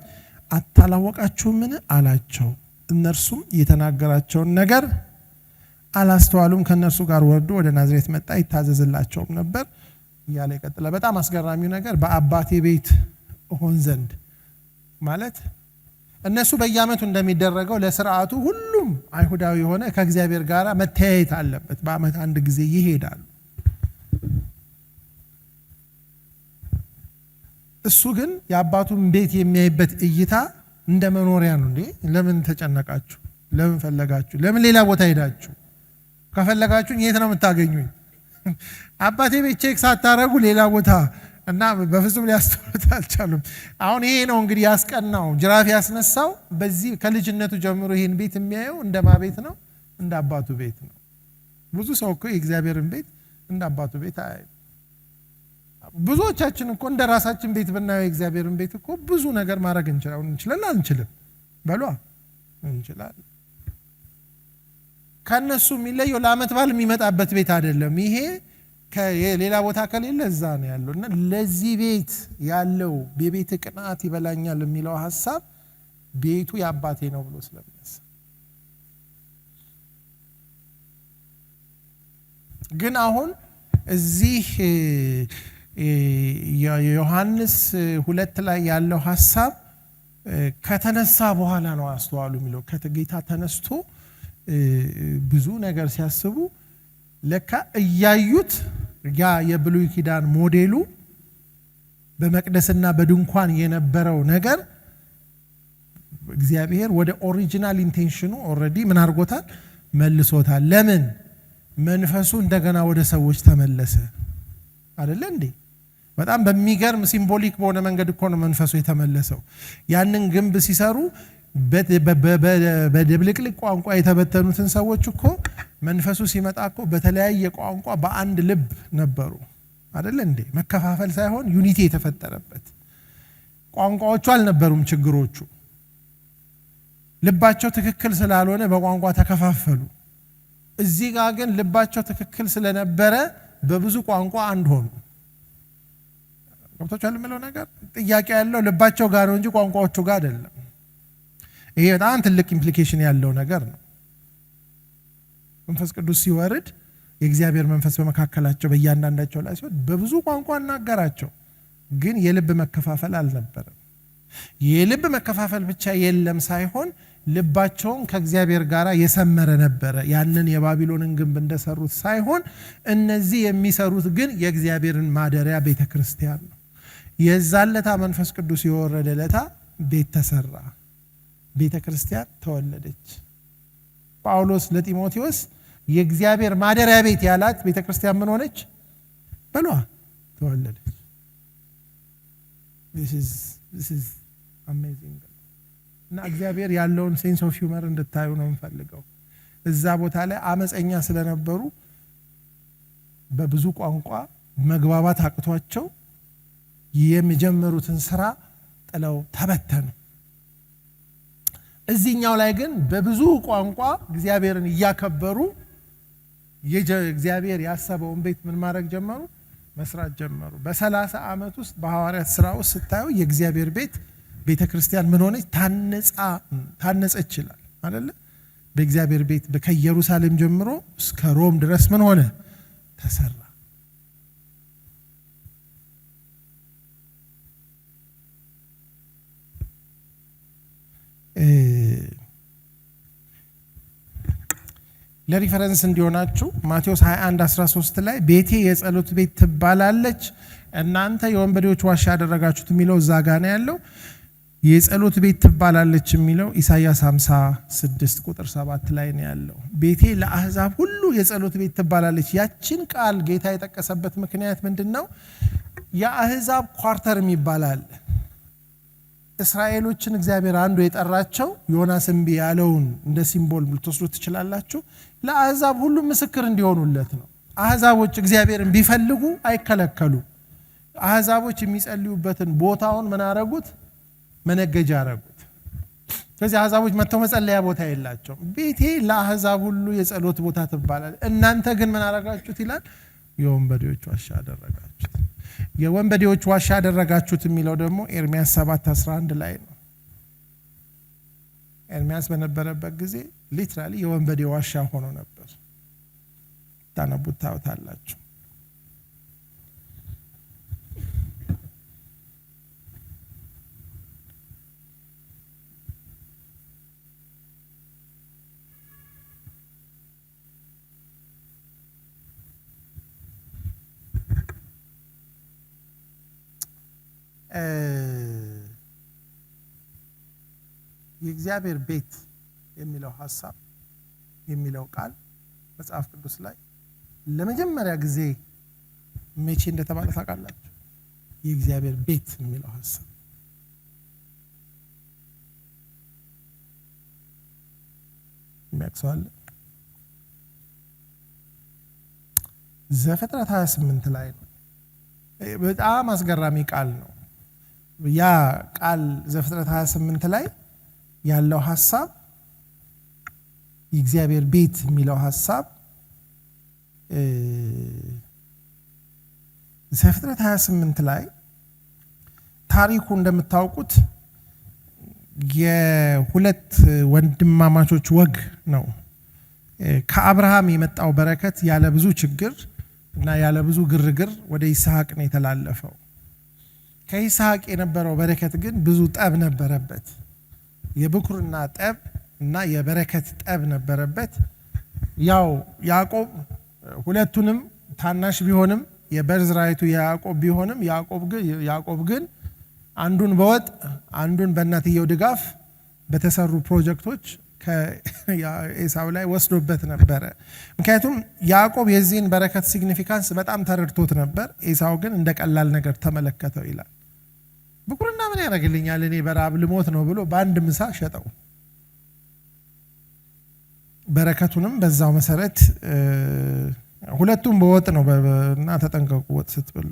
አታላወቃችሁምን አላቸው። እነርሱም የተናገራቸውን ነገር አላስተዋሉም። ከእነርሱ ጋር ወርዶ ወደ ናዝሬት መጣ፣ ይታዘዝላቸውም ነበር እያለ ይቀጥላል። በጣም አስገራሚው ነገር በአባቴ ቤት እሆን ዘንድ ማለት እነሱ በየዓመቱ እንደሚደረገው ለስርዓቱ ሁሉም አይሁዳዊ የሆነ ከእግዚአብሔር ጋር መተያየት አለበት። በዓመት አንድ ጊዜ ይሄዳሉ። እሱ ግን የአባቱን ቤት የሚያይበት እይታ እንደ መኖሪያ ነው። እንዴ ለምን ተጨነቃችሁ? ለምን ፈለጋችሁ? ለምን ሌላ ቦታ ሄዳችሁ? ከፈለጋችሁኝ የት ነው የምታገኙኝ? አባቴ ቤት ቼክ ሳታረጉ ሌላ ቦታ እና በፍጹም ሊያስተውሉት አልቻሉም። አሁን ይሄ ነው እንግዲህ ያስቀናው ጅራፍ ያስነሳው። በዚህ ከልጅነቱ ጀምሮ ይሄን ቤት የሚያየው እንደማ ቤት ነው? እንደ አባቱ ቤት ነው። ብዙ ሰው እኮ የእግዚአብሔርን ቤት እንደ አባቱ ቤት አያይ። ብዙዎቻችን እኮ እንደ ራሳችን ቤት ብናየው የእግዚአብሔርን ቤት እኮ ብዙ ነገር ማድረግ እንችላለን። አንችልም? በሏ እንችላለን። ከነሱ የሚለየው ለዓመት በዓል የሚመጣበት ቤት አይደለም። ይሄ ከሌላ ቦታ ከሌለ እዛ ነው ያለው እና ለዚህ ቤት ያለው የቤት ቅንዓት ይበላኛል የሚለው ሐሳብ ቤቱ የአባቴ ነው ብሎ ስለሚያስብ ግን አሁን እዚህ ዮሐንስ 2 ላይ ያለው ሐሳብ ከተነሳ በኋላ ነው አስተዋሉ የሚለው ከጌታ ተነስቶ ብዙ ነገር ሲያስቡ ለካ እያዩት ያ የብሉይ ኪዳን ሞዴሉ በመቅደስና በድንኳን የነበረው ነገር እግዚአብሔር ወደ ኦሪጂናል ኢንቴንሽኑ ኦሬዲ ምን አድርጎታል መልሶታል ለምን መንፈሱ እንደገና ወደ ሰዎች ተመለሰ አይደለ እንዴ በጣም በሚገርም ሲምቦሊክ በሆነ መንገድ እኮ ነው መንፈሱ የተመለሰው ያንን ግንብ ሲሰሩ በድብልቅልቅ ቋንቋ የተበተኑትን ሰዎች እኮ መንፈሱ ሲመጣ እኮ በተለያየ ቋንቋ በአንድ ልብ ነበሩ አይደለ እንዴ መከፋፈል ሳይሆን ዩኒቲ የተፈጠረበት ቋንቋዎቹ አልነበሩም ችግሮቹ ልባቸው ትክክል ስላልሆነ በቋንቋ ተከፋፈሉ እዚህ ጋር ግን ልባቸው ትክክል ስለነበረ በብዙ ቋንቋ አንድ ሆኑ ገብቶቻል የምለው ነገር ጥያቄ ያለው ልባቸው ጋር ነው እንጂ ቋንቋዎቹ ጋር አይደለም ይሄ በጣም ትልቅ ኢምፕሊኬሽን ያለው ነገር ነው መንፈስ ቅዱስ ሲወርድ የእግዚአብሔር መንፈስ በመካከላቸው በእያንዳንዳቸው ላይ ሲሆን በብዙ ቋንቋ እናገራቸው ግን የልብ መከፋፈል አልነበረም የልብ መከፋፈል ብቻ የለም ሳይሆን ልባቸውን ከእግዚአብሔር ጋር የሰመረ ነበረ ያንን የባቢሎንን ግንብ እንደሰሩት ሳይሆን እነዚህ የሚሰሩት ግን የእግዚአብሔርን ማደሪያ ቤተክርስቲያን ነው የዛለታ መንፈስ ቅዱስ የወረደ ለታ ቤት ተሰራ ቤተክርስቲያን ተወለደች ጳውሎስ ለጢሞቴዎስ የእግዚአብሔር ማደሪያ ቤት ያላት ቤተክርስቲያን ምን ሆነች በሏ ተወለደች this is amazing እና እግዚአብሔር ያለውን ሴንስ ኦፍ ሂውመር እንድታዩ ነው የምፈልገው እዛ ቦታ ላይ አመፀኛ ስለነበሩ በብዙ ቋንቋ መግባባት አቅቷቸው የሚጀምሩትን ስራ ጥለው ተበተኑ እዚህኛው ላይ ግን በብዙ ቋንቋ እግዚአብሔርን እያከበሩ እግዚአብሔር ያሰበውን ቤት ምን ማድረግ ጀመሩ መስራት ጀመሩ በ30 ዓመት ውስጥ በሐዋርያት ሥራ ውስጥ ስታዩ የእግዚአብሔር ቤተክርስቲያን ምን ሆነች ታነጸች ይችላል አይደለ በእግዚአብሔር ቤት ከኢየሩሳሌም ጀምሮ እስከ ሮም ድረስ ምን ሆነ ተሰራ ለሪፈረንስ እንዲሆናችሁ ማቴዎስ 21:13 ላይ ቤቴ የጸሎት ቤት ትባላለች እናንተ የወንበዴዎች ዋሻ ያደረጋችሁት የሚለው እዛ ጋር ነው ያለው የጸሎት ቤት ትባላለች የሚለው ኢሳይያስ 56:7 ላይ ነው ያለው ቤቴ ለአሕዛብ ሁሉ የጸሎት ቤት ትባላለች ያችን ቃል ጌታ የጠቀሰበት ምክንያት ምንድነው የአሕዛብ ኳርተር የሚባላል እስራኤሎችን እግዚአብሔር አንዱ የጠራቸው ዮናስ እምቢ ያለውን እንደ ሲምቦል ልትወስዱት ትችላላችሁ ለአሕዛብ ሁሉ ምስክር እንዲሆኑለት ነው አሕዛቦች እግዚአብሔርን ቢፈልጉ አይከለከሉ አሕዛቦች የሚጸልዩበትን ቦታውን ምን አረጉት መነገጃ አረጉት ስለዚህ አሕዛቦች መተው መጸለያ ቦታ የላቸው ቤቴ ለአሕዛብ ሁሉ የጸሎት ቦታ ትባላለች እናንተ ግን ምን አረጋችሁት ይላል የወንበዴዎች ዋሻ አደረጋችሁት የወንበዴዎች ዋሻ ያደረጋችሁት የሚለው ደግሞ ኤርሚያስ 7:11 ላይ ነው ኤርሚያስ በነበረበት ጊዜ ሊትራሊ የወንበዴ ዋሻ ሆኖ ነበር ታነቡት ታውታላችሁ የእግዚአብሔር ቤት የሚለው ሐሳብ የሚለው ቃል መጽሐፍ ቅዱስ ላይ ለመጀመሪያ ጊዜ መቼ እንደተባለ ታውቃላችሁ የእግዚአብሔር ቤት የሚለው ሐሳብ የሚያክሰዋል ዘፍጥረት 28 ላይ ነው በጣም አስገራሚ ቃል ነው ያ ቃል ዘፍጥረት 28 ላይ ያለው ሐሳብ የእግዚአብሔር ቤት የሚለው ሐሳብ ዘፍጥረት 28 ላይ ታሪኩ እንደምታውቁት የሁለት ወንድማማቾች ወግ ነው። ከአብርሃም የመጣው በረከት ያለ ብዙ ችግር እና ያለ ብዙ ግርግር ወደ ይስሐቅ ነው የተላለፈው። ከይስሐቅ የነበረው በረከት ግን ብዙ ጠብ ነበረበት። የብኩርና ጠብ እና የበረከት ጠብ ነበረበት። ያው ያዕቆብ ሁለቱንም ታናሽ ቢሆንም የበርዝራይቱ ያዕቆብ ቢሆንም ያዕቆብ ግን አንዱን በወጥ አንዱን በእናትየው ድጋፍ በተሰሩ ፕሮጀክቶች ከኤሳው ላይ ወስዶበት ነበረ። ምክንያቱም ያዕቆብ የዚህን በረከት ሲግኒፊካንስ በጣም ተረድቶት ነበር። ኤሳው ግን እንደ ቀላል ነገር ተመለከተው ይላል። ብኩርና ምን ያደርግልኛል እኔ በራብ ልሞት ነው ብሎ በአንድ ምሳ ሸጠው። በረከቱንም በዛው መሰረት ሁለቱም በወጥ ነው እና ተጠንቀቁ ወጥ ስትበሉ።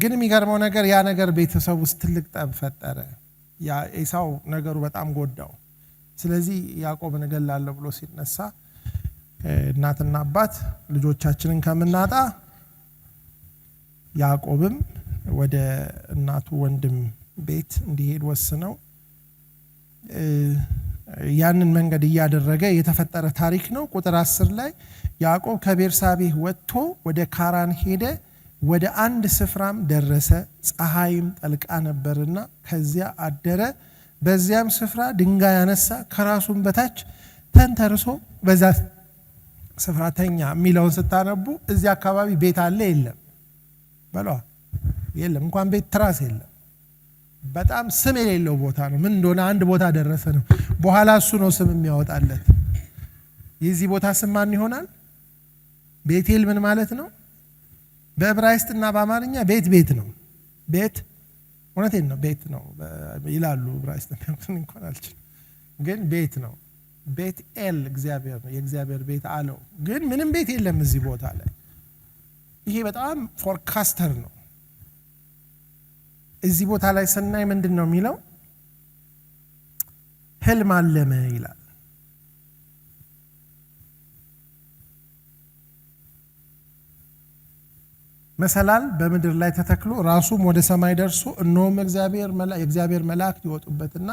ግን የሚገርመው ነገር ያ ነገር ቤተሰብ ውስጥ ትልቅ ጠብ ፈጠረ። ያ ኤሳው ነገሩ በጣም ጎዳው። ስለዚህ ያዕቆብን እገላለሁ ብሎ ሲነሳ እናትና አባት ልጆቻችንን ከምናጣ ያዕቆብም ወደ እናቱ ወንድም ቤት እንዲሄድ ወስነው ያንን መንገድ እያደረገ የተፈጠረ ታሪክ ነው። ቁጥር 10 ላይ ያዕቆብ ከቤርሳቤህ ወጥቶ ወደ ካራን ሄደ፣ ወደ አንድ ስፍራም ደረሰ። ፀሐይም ጠልቃ ነበርና ከዚያ አደረ። በዚያም ስፍራ ድንጋይ ያነሳ፣ ከራሱም በታች ተንተርሶ በዛ ስፍራ ተኛ። የሚለውን ስታነቡ እዚህ አካባቢ ቤት አለ የለም? በሏ የለም። እንኳን ቤት ትራስ የለም። በጣም ስም የሌለው ቦታ ነው። ምን እንደሆነ አንድ ቦታ ደረሰ ነው። በኋላ እሱ ነው ስም የሚያወጣለት። የዚህ ቦታ ስም ማን ይሆናል? ቤቴል ምን ማለት ነው? በዕብራይስጥና በአማርኛ ቤት ነው። ቤት እውነቴን ነው ቤት ነው ይላሉ ዕብራይስጥ እንኳን አልችልም፣ ግን ቤት ነው። ቤት ኤል እግዚአብሔር ነው፣ የእግዚአብሔር ቤት አለው። ግን ምንም ቤት የለም እዚህ ቦታ ላይ። ይሄ በጣም ፎርካስተር ነው። እዚህ ቦታ ላይ ስናይ ምንድን ነው የሚለው? ህልም አለመ ይላል። መሰላል በምድር ላይ ተተክሎ ራሱም ወደ ሰማይ ደርሶ እነሆም የእግዚአብሔር መላእክት ይወጡበትና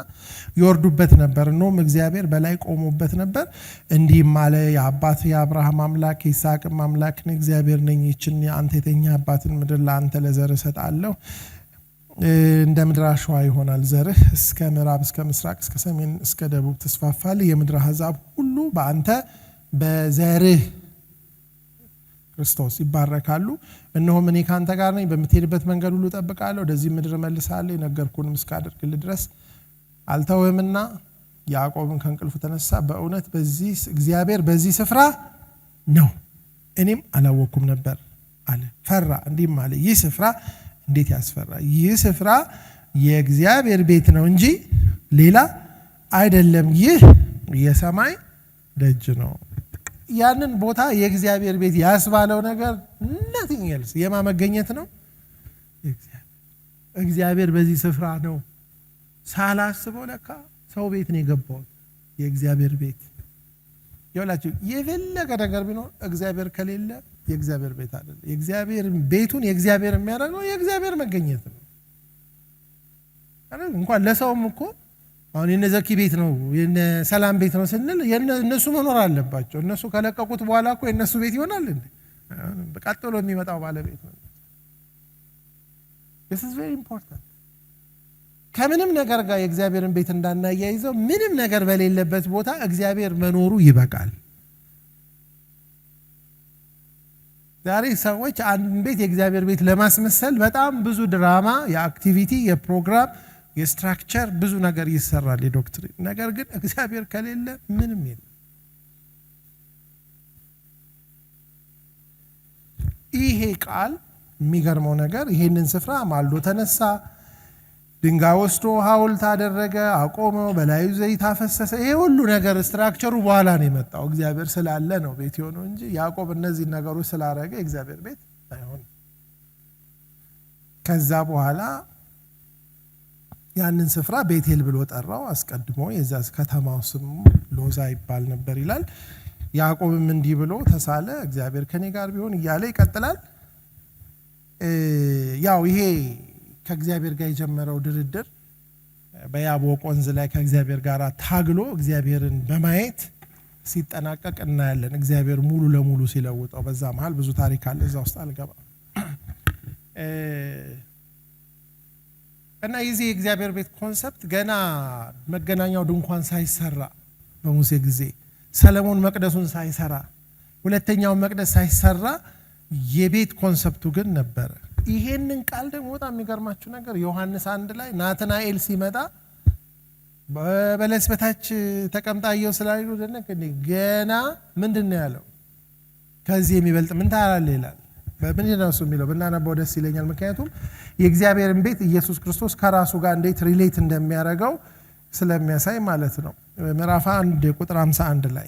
ይወርዱበት ነበር። እነሆም እግዚአብሔር በላይ ቆሞበት ነበር። እንዲህም አለ፣ የአባት የአብርሃም አምላክ የይስሐቅም አምላክ እግዚአብሔር ነኝ። ይህችን አንተ የተኛህባትን ምድር ለአንተ ለዘርህ እሰጣለሁ። እንደ ምድር አሸዋ ይሆናል ዘርህ። እስከ ምዕራብ እስከ ምስራቅ እስከ ሰሜን እስከ ደቡብ ትስፋፋለህ። የምድር አሕዛብ ሁሉ በአንተ በዘርህ ክርስቶስ ይባረካሉ። እነሆም እኔ ካንተ ጋር ነኝ፣ በምትሄድበት መንገድ ሁሉ እጠብቅሃለሁ፣ ወደዚህ ምድር እመልስሃለሁ፣ የነገርኩህንም እስካደርግልህ ድረስ አልተውህምና። ያዕቆብም ከእንቅልፉ ተነሳ፣ በእውነት እግዚአብሔር በዚህ ስፍራ ነው፣ እኔም አላወቅኩም ነበር አለ። ፈራ፣ እንዲህም አለ፣ ይህ ስፍራ እንዴት ያስፈራ! ይህ ስፍራ የእግዚአብሔር ቤት ነው እንጂ ሌላ አይደለም። ይህ የሰማይ ደጅ ነው። ያንን ቦታ የእግዚአብሔር ቤት ያስባለው ነገር nothing else የማመገኘት ነው። እግዚአብሔር በዚህ ስፍራ ነው። ሳላስበው ለካ ሰው ቤት ነው የገባው። የእግዚአብሔር ቤት ይኸውላችሁ፣ የፈለገ ነገር ቢኖር እግዚአብሔር ከሌለ የእግዚአብሔር ቤት አይደለም። የእግዚአብሔር ቤቱን የእግዚአብሔር የሚያደርገው የእግዚአብሔር መገኘት ነው። እንኳን ለሰውም እኮ አሁን የነዘኪ ቤት ነው የነ ሰላም ቤት ነው ስንል እነሱ መኖር አለባቸው። እነሱ ከለቀቁት በኋላ እኮ የነሱ ቤት ይሆናል እንዴ? በቀጥሎ የሚመጣው ባለቤት ነው። this is very important። ከምንም ነገር ጋር የእግዚአብሔርን ቤት እንዳናያይዘው፣ ምንም ነገር በሌለበት ቦታ እግዚአብሔር መኖሩ ይበቃል። ዛሬ ሰዎች አንድ ቤት የእግዚአብሔር ቤት ለማስመሰል በጣም ብዙ ድራማ፣ የአክቲቪቲ፣ የፕሮግራም፣ የስትራክቸር ብዙ ነገር ይሰራል፣ የዶክትሪን ነገር። ግን እግዚአብሔር ከሌለ ምንም የለም። ይሄ ቃል የሚገርመው ነገር ይሄንን ስፍራ ማልዶ ተነሳ፣ ድንጋይ ወስዶ ሐውልት አደረገ፣ አቆመው፣ በላዩ ዘይት አፈሰሰ። ይሄ ሁሉ ነገር ስትራክቸሩ በኋላ ነው የመጣው። እግዚአብሔር ስላለ ነው ቤት የሆነው እንጂ ያዕቆብ እነዚህ ነገሮች ስላደረገ እግዚአብሔር ቤት አይሆንም። ከዛ በኋላ ያንን ስፍራ ቤቴል ብሎ ጠራው። አስቀድሞ የዛ ከተማው ስም ሎዛ ይባል ነበር ይላል። ያዕቆብም እንዲህ ብሎ ተሳለ፣ እግዚአብሔር ከኔ ጋር ቢሆን እያለ ይቀጥላል። ያው ይሄ ከእግዚአብሔር ጋር የጀመረው ድርድር በያቦቅ ወንዝ ላይ ከእግዚአብሔር ጋር ታግሎ እግዚአብሔርን በማየት ሲጠናቀቅ እናያለን። እግዚአብሔር ሙሉ ለሙሉ ሲለውጠው በዛ መሃል ብዙ ታሪክ አለ፣ እዛ ውስጥ አልገባም። እና የዚህ የእግዚአብሔር ቤት ኮንሰፕት ገና መገናኛው ድንኳን ሳይሰራ በሙሴ ጊዜ ሰለሞን መቅደሱን ሳይሰራ ሁለተኛው መቅደስ ሳይሰራ የቤት ኮንሰፕቱ ግን ነበረ። ይሄንን ቃል ደግሞ በጣም የሚገርማችሁ ነገር ዮሐንስ 1 ላይ ናትናኤል ሲመጣ በበለስ በታች ተቀምጣየው ስላሉ ደነቅ ገና ምንድነው ያለው? ከዚህ የሚበልጥ ምን ታያለህ ይላል። በምን ነው እሱ የሚለው ብናነበው ደስ ይለኛል። ምክንያቱም የእግዚአብሔርን ቤት ኢየሱስ ክርስቶስ ከራሱ ጋር እንዴት ሪሌት እንደሚያደርገው ስለሚያሳይ ማለት ነው። ምዕራፍ 1 ቁጥር 51 ላይ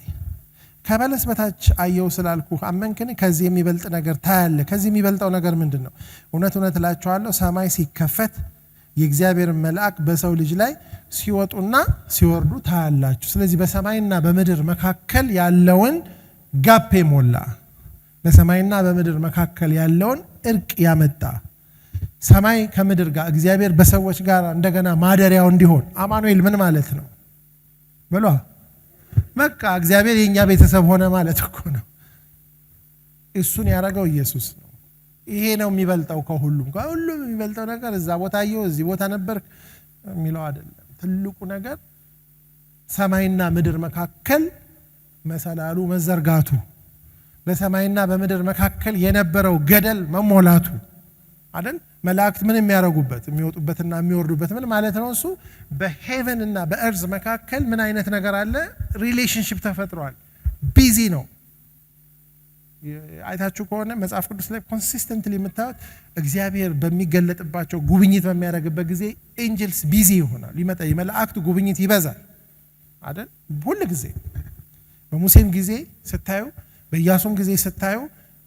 ከበለስ በታች አየው ስላልኩ አመንክን? ከዚህ የሚበልጥ ነገር ታያለህ። ከዚህ የሚበልጠው ነገር ምንድነው? እውነት እውነት እላችኋለሁ ሰማይ ሲከፈት የእግዚአብሔር መልአክ በሰው ልጅ ላይ ሲወጡና ሲወርዱ ታያላችሁ። ስለዚህ በሰማይና በምድር መካከል ያለውን ጋፕ ሞላ። በሰማይና በምድር መካከል ያለውን እርቅ ያመጣ ሰማይ ከምድር ጋር እግዚአብሔር በሰዎች ጋር እንደገና ማደሪያው እንዲሆን አማኑኤል ምን ማለት ነው በሏ? በቃ እግዚአብሔር የኛ ቤተሰብ ሆነ ማለት እኮ ነው። እሱን ያደረገው ኢየሱስ ነው። ይሄ ነው የሚበልጠው ከሁሉም የሚበልጠው ነገር እዛ ቦታ አየው እዚህ ቦታ ነበር የሚለው አይደለም። ትልቁ ነገር ሰማይና ምድር መካከል መሰላሉ መዘርጋቱ፣ በሰማይና በምድር መካከል የነበረው ገደል መሞላቱ አይደል? መላእክት ምን የሚያረጉበት የሚወጡበትና የሚወርዱበት ምን ማለት ነው? እሱ በሄቨን እና በእርዝ መካከል ምን አይነት ነገር አለ? ሪሌሽንሺፕ ተፈጥሯል። ቢዚ ነው። አይታችሁ ከሆነ መጽሐፍ ቅዱስ ላይ ኮንሲስተንትሊ የምታዩት እግዚአብሔር በሚገለጥባቸው ጉብኝት በሚያደርግበት ጊዜ ኤንጀልስ ቢዚ ይሆናል። ይመጣ የመላእክት ጉብኝት ይበዛል አይደል? ሁሉ ጊዜ በሙሴም ጊዜ ስታዩ፣ በኢያሱም ጊዜ ስታዩ፣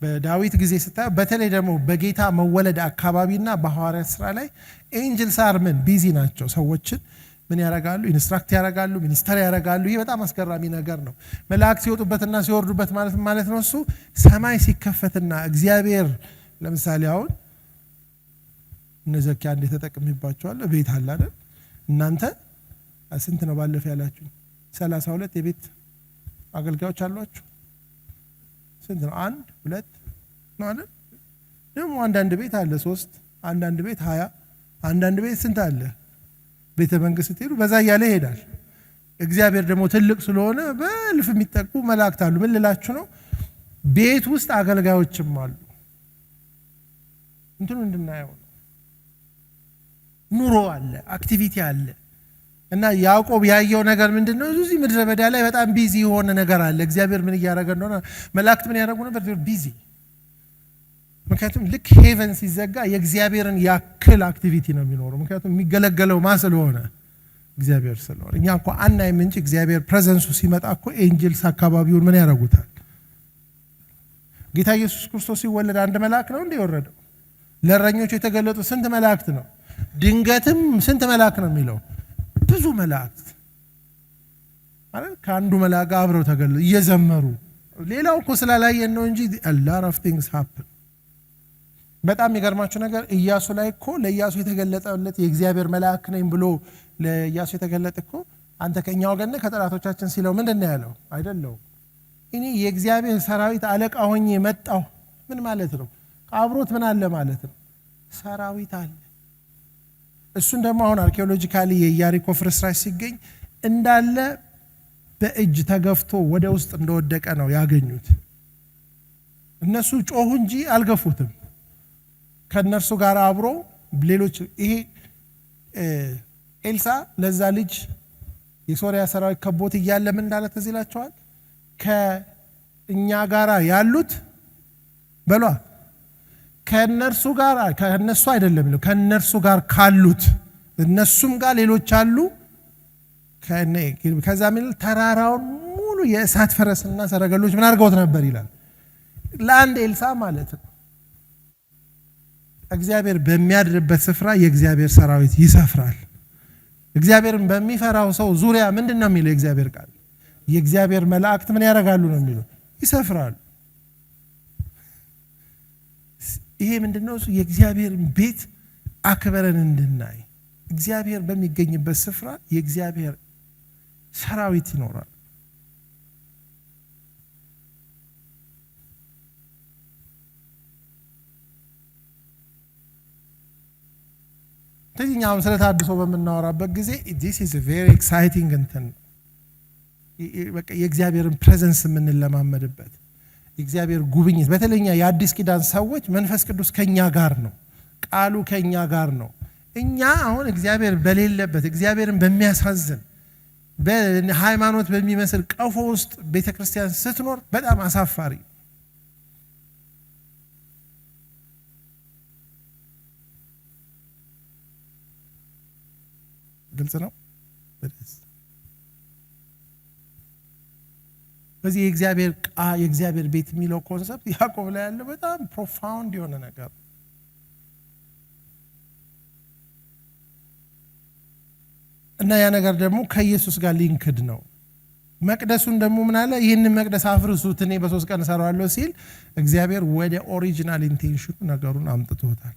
በዳዊት ጊዜ ስታዩ፣ በተለይ ደግሞ በጌታ መወለድ አካባቢና በሐዋርያት ስራ ላይ ኤንጀልስ አር ምን ቢዚ ናቸው። ሰዎችን ምን ያረጋሉ? ኢንስትራክት ያረጋሉ፣ ሚኒስተር ያረጋሉ። ይሄ በጣም አስገራሚ ነገር ነው። መላእክት ሲወጡበትና ሲወርዱበት ማለት ነው። እሱ ሰማይ ሲከፈትና እግዚአብሔር ለምሳሌ አሁን እነዘኪያ እንደ ተጠቅሚባቸዋል ቤት አለ አይደል? እናንተ ስንት ነው ባለፈ ያላችሁ? 32 የቤት አገልጋዮች አሏችሁ። ስንት ነው? 1 2 ነው አይደል? ደግሞ አንዳንድ ቤት አለ 3፣ አንዳንድ ቤት 20፣ አንዳንድ ቤት ስንት አለ? ቤተ መንግስት ስትሄዱ በዛ እያለ ይሄዳል። እግዚአብሔር ደግሞ ትልቅ ስለሆነ በእልፍ የሚጠቁ መላእክት አሉ። ምን ልላችሁ ነው? ቤት ውስጥ አገልጋዮችም አሉ። እንትኑ እንድናየው ነው። ኑሮ አለ፣ አክቲቪቲ አለ። እና ያዕቆብ ያየው ነገር ምንድነው? እዚህ ምድረ በዳ ላይ በጣም ቢዚ የሆነ ነገር አለ። እግዚአብሔር ምን እያደረገ እንደሆነ መላእክት ምን ያደረጉ ነበር? ቢዚ። ምክንያቱም ልክ ሄቨን ሲዘጋ የእግዚአብሔርን ያክል አክቲቪቲ ነው የሚኖረው። ምክንያቱም የሚገለገለው ማን ስለሆነ? እግዚአብሔር ስለሆነ። እኛ እኮ አናይም እንጂ እግዚአብሔር ፕሬዘንሱ ሲመጣ እኮ ኤንጀልስ አካባቢውን ምን ያደርጉታል? ጌታ ኢየሱስ ክርስቶስ ሲወለድ አንድ መልአክ ነው እንደ ወረደው። ለእረኞቹ የተገለጡ ስንት መላእክት ነው? ድንገትም ስንት መልአክ ነው የሚለው? ብዙ መላእክት ማለት ከአንዱ መልአክ ጋር አብረው ተገለጡ እየዘመሩ። ሌላው እኮ ስላላየን ነው እንጂ a lot of things happen። በጣም የሚገርማችሁ ነገር ኢያሱ ላይ እኮ ለኢያሱ የተገለጠለት የእግዚአብሔር መልአክ ነኝ ብሎ ለኢያሱ የተገለጠ እኮ አንተ ከኛ ወገን ነህ ከጠላቶቻችን ሲለው ምንድነው ያለው? አይደለም እኔ የእግዚአብሔር ሰራዊት አለቃ ሆኜ መጣሁ። ምን ማለት ነው? አብሮት ምን አለ ማለት ነው? ሰራዊት አለ። እሱን ደግሞ አሁን አርኪኦሎጂካሊ የኢያሪኮ ፍርስራሽ ሲገኝ እንዳለ በእጅ ተገፍቶ ወደ ውስጥ እንደወደቀ ነው ያገኙት። እነሱ ጮሁ እንጂ አልገፉትም። ከነርሱ ጋር አብሮ ሌሎች ይሄ ኤልሳ ለዛ ልጅ የሶሪያ ሰራዊት ከቦት እያለ ምን እንዳለ ትዝ ይላችኋል? ከእኛ ጋር ያሉት በሏ ከነርሱ ጋር ከነሱ አይደለም ነው ከነርሱ ጋር ካሉት እነሱም ጋር ሌሎች አሉ። ከዛ ምን ተራራውን ሙሉ የእሳት ፈረስና ሰረገሎች ምን አድርገውት ነበር ይላል። ለአንድ ኤልሳ ማለት ነው። እግዚአብሔር በሚያድርበት ስፍራ የእግዚአብሔር ሰራዊት ይሰፍራል። እግዚአብሔርን በሚፈራው ሰው ዙሪያ ምንድነው የሚለው እግዚአብሔር ቃል? የእግዚአብሔር መላእክት ምን ያደርጋሉ ነው የሚለው? ይሰፍራሉ። ይሄ ምንድነው? የእግዚአብሔር ቤት አክብረን እንድናይ እግዚአብሔር በሚገኝበት ስፍራ የእግዚአብሔር ሰራዊት ይኖራል። ስለዚህኛውም ስለ ታድሶ በምናወራበት ጊዜ this is a very exciting እንትን በቃ የእግዚአብሔርን ፕሬዘንስ የምንለማመድበት የእግዚአብሔር ጉብኝት። በተለይኛ የአዲስ ኪዳን ሰዎች መንፈስ ቅዱስ ከኛ ጋር ነው፣ ቃሉ ከኛ ጋር ነው። እኛ አሁን እግዚአብሔር በሌለበት እግዚአብሔርን በሚያሳዝን በሃይማኖት በሚመስል ቀፎ ውስጥ ቤተክርስቲያን ስትኖር በጣም አሳፋሪ። ግልጽ ነው። በዚህ የእግዚአብሔር ቤት የሚለው ኮንሰፕት ያዕቆብ ላይ ያለው በጣም ፕሮፋውንድ የሆነ ነገር እና ያ ነገር ደግሞ ከኢየሱስ ጋር ሊንክድ ነው። መቅደሱን ደግሞ ምን አለ? ይህንን መቅደስ አፍርሱት እኔ በ3 ቀን እሰራዋለሁ ሲል እግዚአብሔር ወደ ኦሪጂናል ኢንቴንሽኑ ነገሩን አምጥቶታል።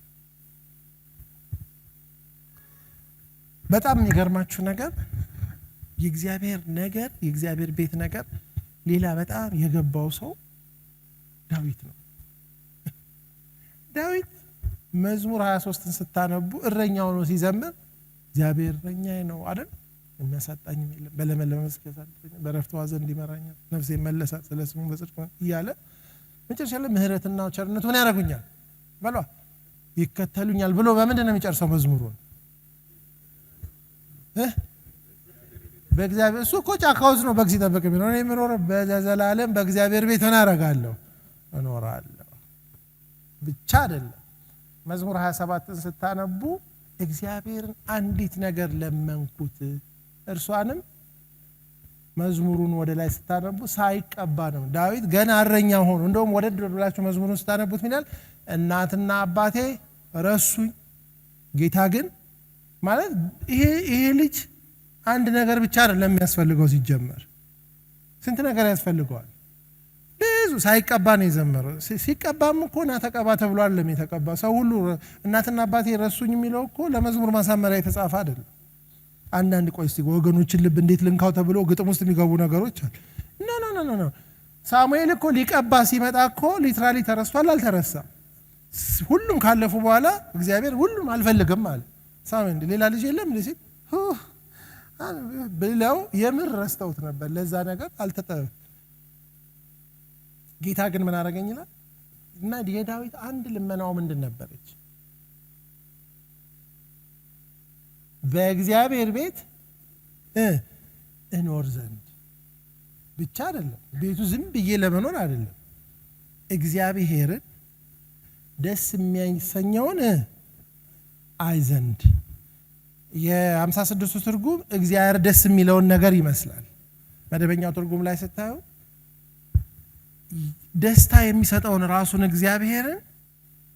በጣም የሚገርማችሁ ነገር የእግዚአብሔር ቤት ነገር ሌላ በጣም የገባው ሰው ዳዊት ነው። ዳዊት መዝሙር 23ን ስታነቡ እረኛው ነው ሲዘምር እግዚአብሔር እረኛዬ ነው አይደል? የሚያሳጣኝም የለም፣ በለመለመ መስክ ያሳድረኛል፣ በዕረፍት ውኃ ዘንድ ይመራኛል፣ ነፍሴ መለሳት፣ ስለ ስሙ በጽድቅ እያለ መጨረሻ ላይ ምሕረትና ቸርነቱ ምን ያደርጉኛል በሏ ይከተሉኛል ብሎ በምንድን ነው የሚጨርሰው መዝሙሩን? በእግዚአብሔር እሱ እኮ ጫካ ውስጥ ነው በግ ሲጠብቅ የሚኖር። እኔ የምኖረው በዘላለም በእግዚአብሔር ቤት ሆነ አደርጋለሁ እኖራለሁ ብቻ አይደለም። መዝሙር 27ን ስታነቡ እግዚአብሔርን አንዲት ነገር ለመንኩት እርሷንም መዝሙሩን ወደ ላይ ስታነቡ ሳይቀባ ነው። ዳዊት ገና እረኛ ሆኖ እንደውም ወደ ብላችሁ መዝሙሩን ስታነቡት ይላል እናትና አባቴ ረሱኝ ጌታ ግን ማለት ይሄ ልጅ አንድ ነገር ብቻ አይደለም የሚያስፈልገው። ሲጀመር ስንት ነገር ያስፈልገዋል። ብዙ ሳይቀባ ነው የዘመረው። ሲቀባም እኮ ና ተቀባ ተብሎ አይደለም የተቀባ። ሰው ሁሉ እናትና አባቴ ረሱኝ የሚለው እኮ ለመዝሙር ማሳመሪያ የተጻፈ አይደለም። አንዳንድ ቆይ እስቲ ወገኖችን ልብ እንዴት ልንካው ተብሎ ግጥም ውስጥ የሚገቡ ነገሮች አሉ። ኖ ሳሙኤል እኮ ሊቀባ ሲመጣ እኮ ሊትራሊ ተረስቷል። አልተረሳም። ሁሉም ካለፉ በኋላ እግዚአብሔር ሁሉም አልፈልግም አለ። ሳሙኤል ሌላ ልጅ የለም እንዴ ሲል ብለው የምር ረስተውት ነበር። ለዛ ነገር አልተጠበ ጌታ ግን ምን አደረገኝ ይላል እና የዳዊት አንድ ልመናው ምንድን ነበረች? በእግዚአብሔር ቤት እኖር ዘንድ ብቻ አይደለም። ቤቱ ዝም ብዬ ለመኖር አይደለም። እግዚአብሔርን ደስ የሚያሰኘውን አይ ዘንድ የ56ቱ ትርጉም እግዚአብሔር ደስ የሚለውን ነገር ይመስላል። መደበኛው ትርጉም ላይ ስታዩ ደስታ የሚሰጠውን ራሱን እግዚአብሔርን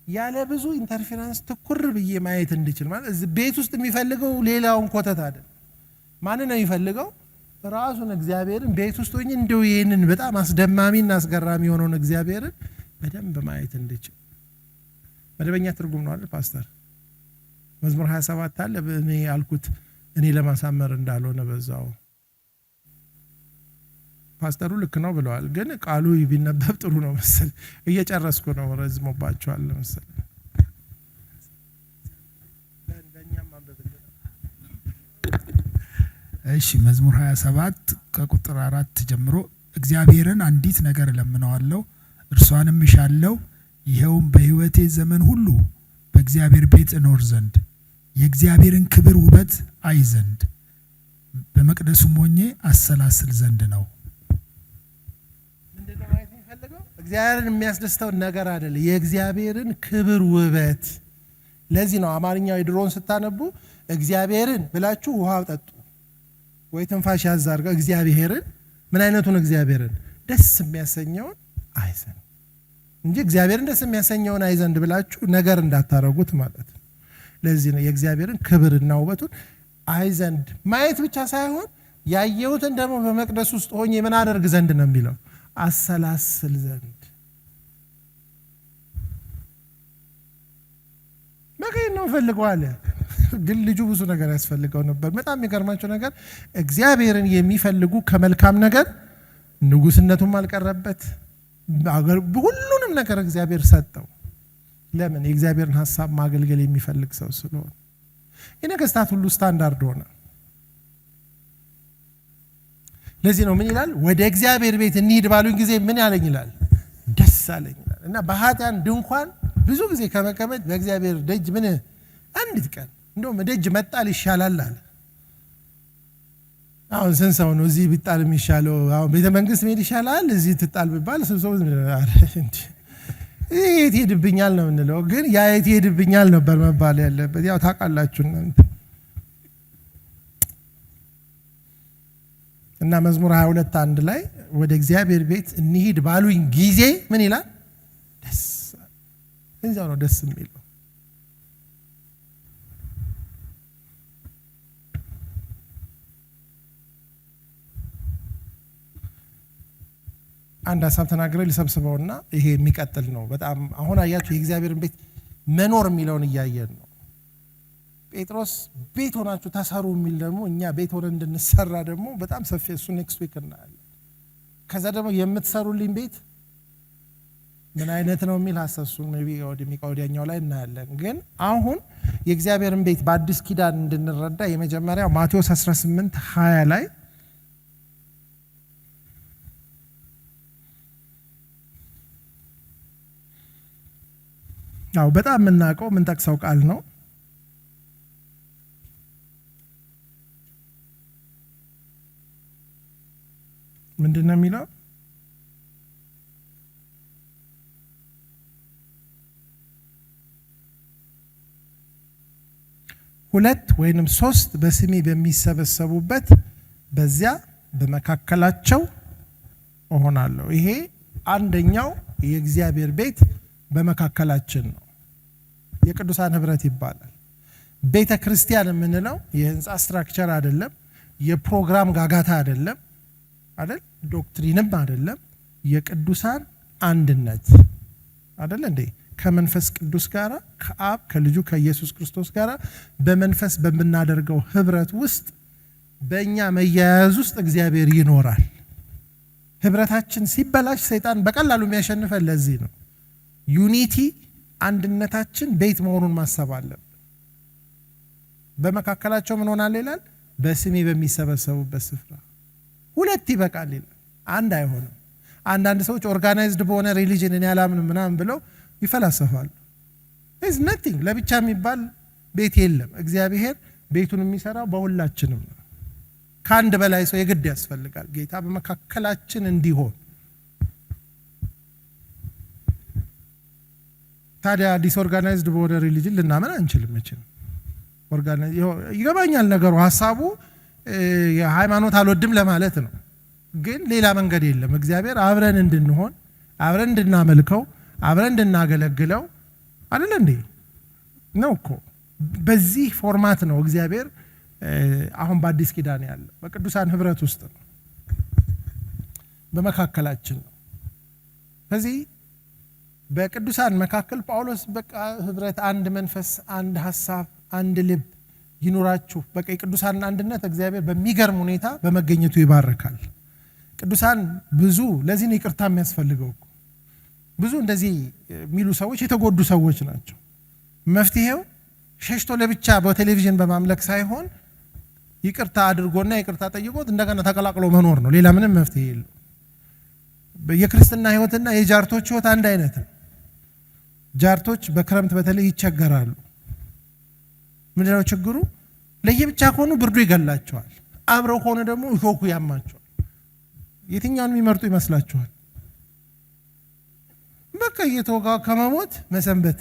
ያለ ብዙ ኢንተርፌረንስ ትኩር ብዬ ማየት እንድችል ማለት እዚህ ቤት ውስጥ የሚፈልገው ሌላውን ኮተት አይደል። ማን ነው የሚፈልገው? ራሱን እግዚአብሔርን ቤት ውስጥ ሆኜ እንደው ይሄንን በጣም አስደማሚና አስገራሚ የሆነውን እግዚአብሔርን በደንብ ማየት እንድችል መደበኛ ትርጉም ነው አይደል ፓስተር? መዝሙር 27 አለ እኔ ያልኩት እኔ ለማሳመር እንዳልሆነ በዛው ፓስተሩ ልክ ነው ብለዋል። ግን ቃሉ ቢነበብ ጥሩ ነው መሰል። እየጨረስኩ ነው፣ ረዝሞባቸዋል መሰል። እሺ መዝሙር 27 ከቁጥር 4 ጀምሮ እግዚአብሔርን አንዲት ነገር እለምነዋለሁ እርሷንም እሻለሁ ይሄውም በሕይወቴ ዘመን ሁሉ በእግዚአብሔር ቤት እኖር ዘንድ የእግዚአብሔርን ክብር ውበት አይ ዘንድ በመቅደሱም ሆኜ አሰላስል ዘንድ ነው። ምንድነው ማለት የሚፈልገው? እግዚአብሔርን የሚያስደስተው ነገር አይደለም፣ የእግዚአብሔርን ክብር ውበት። ለዚህ ነው አማርኛው የድሮን ስታነቡ እግዚአብሔርን ብላችሁ ውሃ ጠጡ ወይ ትንፋሽ ያዛርጋ። እግዚአብሔርን ምን አይነቱን? እግዚአብሔርን ደስ የሚያሰኘውን አይ ዘንድ እንጂ እግዚአብሔርን ደስ የሚያሰኘውን አይ ዘንድ ብላችሁ ነገር እንዳታረጉት ማለት ነው። ለዚህ ነው የእግዚአብሔርን ክብርና ውበቱን አይ ዘንድ ማየት ብቻ ሳይሆን ያየሁትን ደግሞ በመቅደስ ውስጥ ሆኜ ምን አደርግ ዘንድ ነው የሚለው? አሰላስል ዘንድ። በቀኝ ነው ፈልገዋል። ግን ልጁ ብዙ ነገር ያስፈልገው ነበር። በጣም የሚገርማቸው ነገር እግዚአብሔርን የሚፈልጉ ከመልካም ነገር ንጉስነቱም አልቀረበት፣ ሁሉንም ነገር እግዚአብሔር ሰጠው። ለምን? የእግዚአብሔርን ሀሳብ ማገልገል የሚፈልግ ሰው ስለሆነ። የነገስታት ሁሉ ስታንዳርድ ሆነ። ለዚህ ነው ምን ይላል? ወደ እግዚአብሔር ቤት እንሂድ ባሉኝ ጊዜ ምን ያለኝ ይላል? ደስ አለኝ ይላል። እና በኃጢአን ድንኳን ብዙ ጊዜ ከመቀመጥ በእግዚአብሔር ደጅ ምን አንዲት ቀን እንደውም ደጅ መጣል ይሻላል አለ። አሁን ስንት ሰው ነው እዚህ ቢጣል የሚሻለው? አሁን ቤተ መንግስት መሄድ ይሻላል እዚህ ትጣል ቢባል ሰው የት ሄድብኛል ነው የምንለው። ግን ያ የት ሄድብኛል ነበር መባል ያለበት። ያው ታውቃላችሁ እናንተ። እና መዝሙር 22:1 ላይ ወደ እግዚአብሔር ቤት እንሂድ ባሉኝ ጊዜ ምን ይላል? ደስ። እዚያው ነው ደስ የሚለው። አንድ ሀሳብ ተናግሬ ልሰብስበውና ይሄ የሚቀጥል ነው። በጣም አሁን አያችሁ የእግዚአብሔርን ቤት መኖር የሚለውን እያየን ነው። ጴጥሮስ ቤት ሆናችሁ ተሰሩ የሚል ደግሞ እኛ ቤት ሆነን እንድንሰራ ደግሞ በጣም ሰፊ እሱ ኔክስት ዊክ እናያለን። ከዛ ደግሞ የምትሰሩልኝ ቤት ምን አይነት ነው የሚል ሀሳሱን ሜቢ ወዲያኛው ላይ እናያለን። ግን አሁን የእግዚአብሔርን ቤት በአዲስ ኪዳን እንድንረዳ የመጀመሪያው ማቴዎስ 18:20 ላይ ያው በጣም የምናውቀው የምንጠቅሰው ቃል ነው። ምንድን ነው የሚለው? ሁለት ወይንም ሶስት በስሜ በሚሰበሰቡበት በዚያ በመካከላቸው እሆናለሁ። ይሄ አንደኛው የእግዚአብሔር ቤት በመካከላችን ነው። የቅዱሳን ህብረት ይባላል። ቤተ ክርስቲያን የምንለው የህንፃ ስትራክቸር አይደለም፣ የፕሮግራም ጋጋታ አይደለም፣ አይደል? ዶክትሪንም አይደለም። የቅዱሳን አንድነት አይደል እንዴ? ከመንፈስ ቅዱስ ጋራ ከአብ ከልጁ ከኢየሱስ ክርስቶስ ጋራ በመንፈስ በምናደርገው ህብረት ውስጥ በእኛ መያያዝ ውስጥ እግዚአብሔር ይኖራል። ህብረታችን ሲበላሽ ሰይጣን በቀላሉ የሚያሸንፈን ለዚህ ነው። ዩኒቲ አንድነታችን ቤት መሆኑን ማሰብ አለብን። በመካከላቸው ምን ሆናል ይላል? በስሜ በሚሰበሰቡበት ስፍራ። ሁለት ይበቃል ይላል፣ አንድ አይሆንም። አንዳንድ ሰዎች ኦርጋናይዝድ በሆነ ሪሊጅን እኔ አላምንም ምናምን ብለው ይፈላሰፋሉ። ኢዝ ነቲንግ። ለብቻ የሚባል ቤት የለም። እግዚአብሔር ቤቱን የሚሰራው በሁላችንም ነው። ከአንድ በላይ ሰው የግድ ያስፈልጋል ጌታ በመካከላችን እንዲሆን። ታዲያ ዲስኦርጋናይዝድ በሆነ ሪሊጅን ልናመን አንችልም። ይገባኛል ነገሩ፣ ሀሳቡ የሃይማኖት አልወድም ለማለት ነው። ግን ሌላ መንገድ የለም። እግዚአብሔር አብረን እንድንሆን፣ አብረን እንድናመልከው፣ አብረን እንድናገለግለው አይደል እንዴ? ነው እኮ በዚህ ፎርማት ነው እግዚአብሔር አሁን በአዲስ ኪዳን ያለው በቅዱሳን ህብረት ውስጥ ነው፣ በመካከላችን ነው። ስለዚህ በቅዱሳን መካከል ጳውሎስ በቃ ህብረት፣ አንድ መንፈስ፣ አንድ ሀሳብ፣ አንድ ልብ ይኑራችሁ። በቃ የቅዱሳን አንድነት እግዚአብሔር በሚገርም ሁኔታ በመገኘቱ ይባርካል። ቅዱሳን ብዙ ለዚህ ነው ይቅርታ የሚያስፈልገው። ብዙ እንደዚህ የሚሉ ሰዎች የተጎዱ ሰዎች ናቸው። መፍትሄው ሸሽቶ ለብቻ በቴሌቪዥን በማምለክ ሳይሆን ይቅርታ አድርጎና ይቅርታ ጠይቆት እንደገና ተቀላቅሎ መኖር ነው። ሌላ ምንም መፍትሄ የለው። የክርስትና ህይወትና የጃርቶች ህይወት አንድ አይነት ነው። ጃርቶች በክረምት በተለይ ይቸገራሉ። ምንድነው ችግሩ? ለየብቻ ከሆኑ ብርዱ ይገላቸዋል፣ አብረው ከሆነ ደግሞ እሾኩ ያማቸዋል። የትኛውን የሚመርጡ ይመስላችኋል? በቃ እየተወጋ ከመሞት መሰንበት።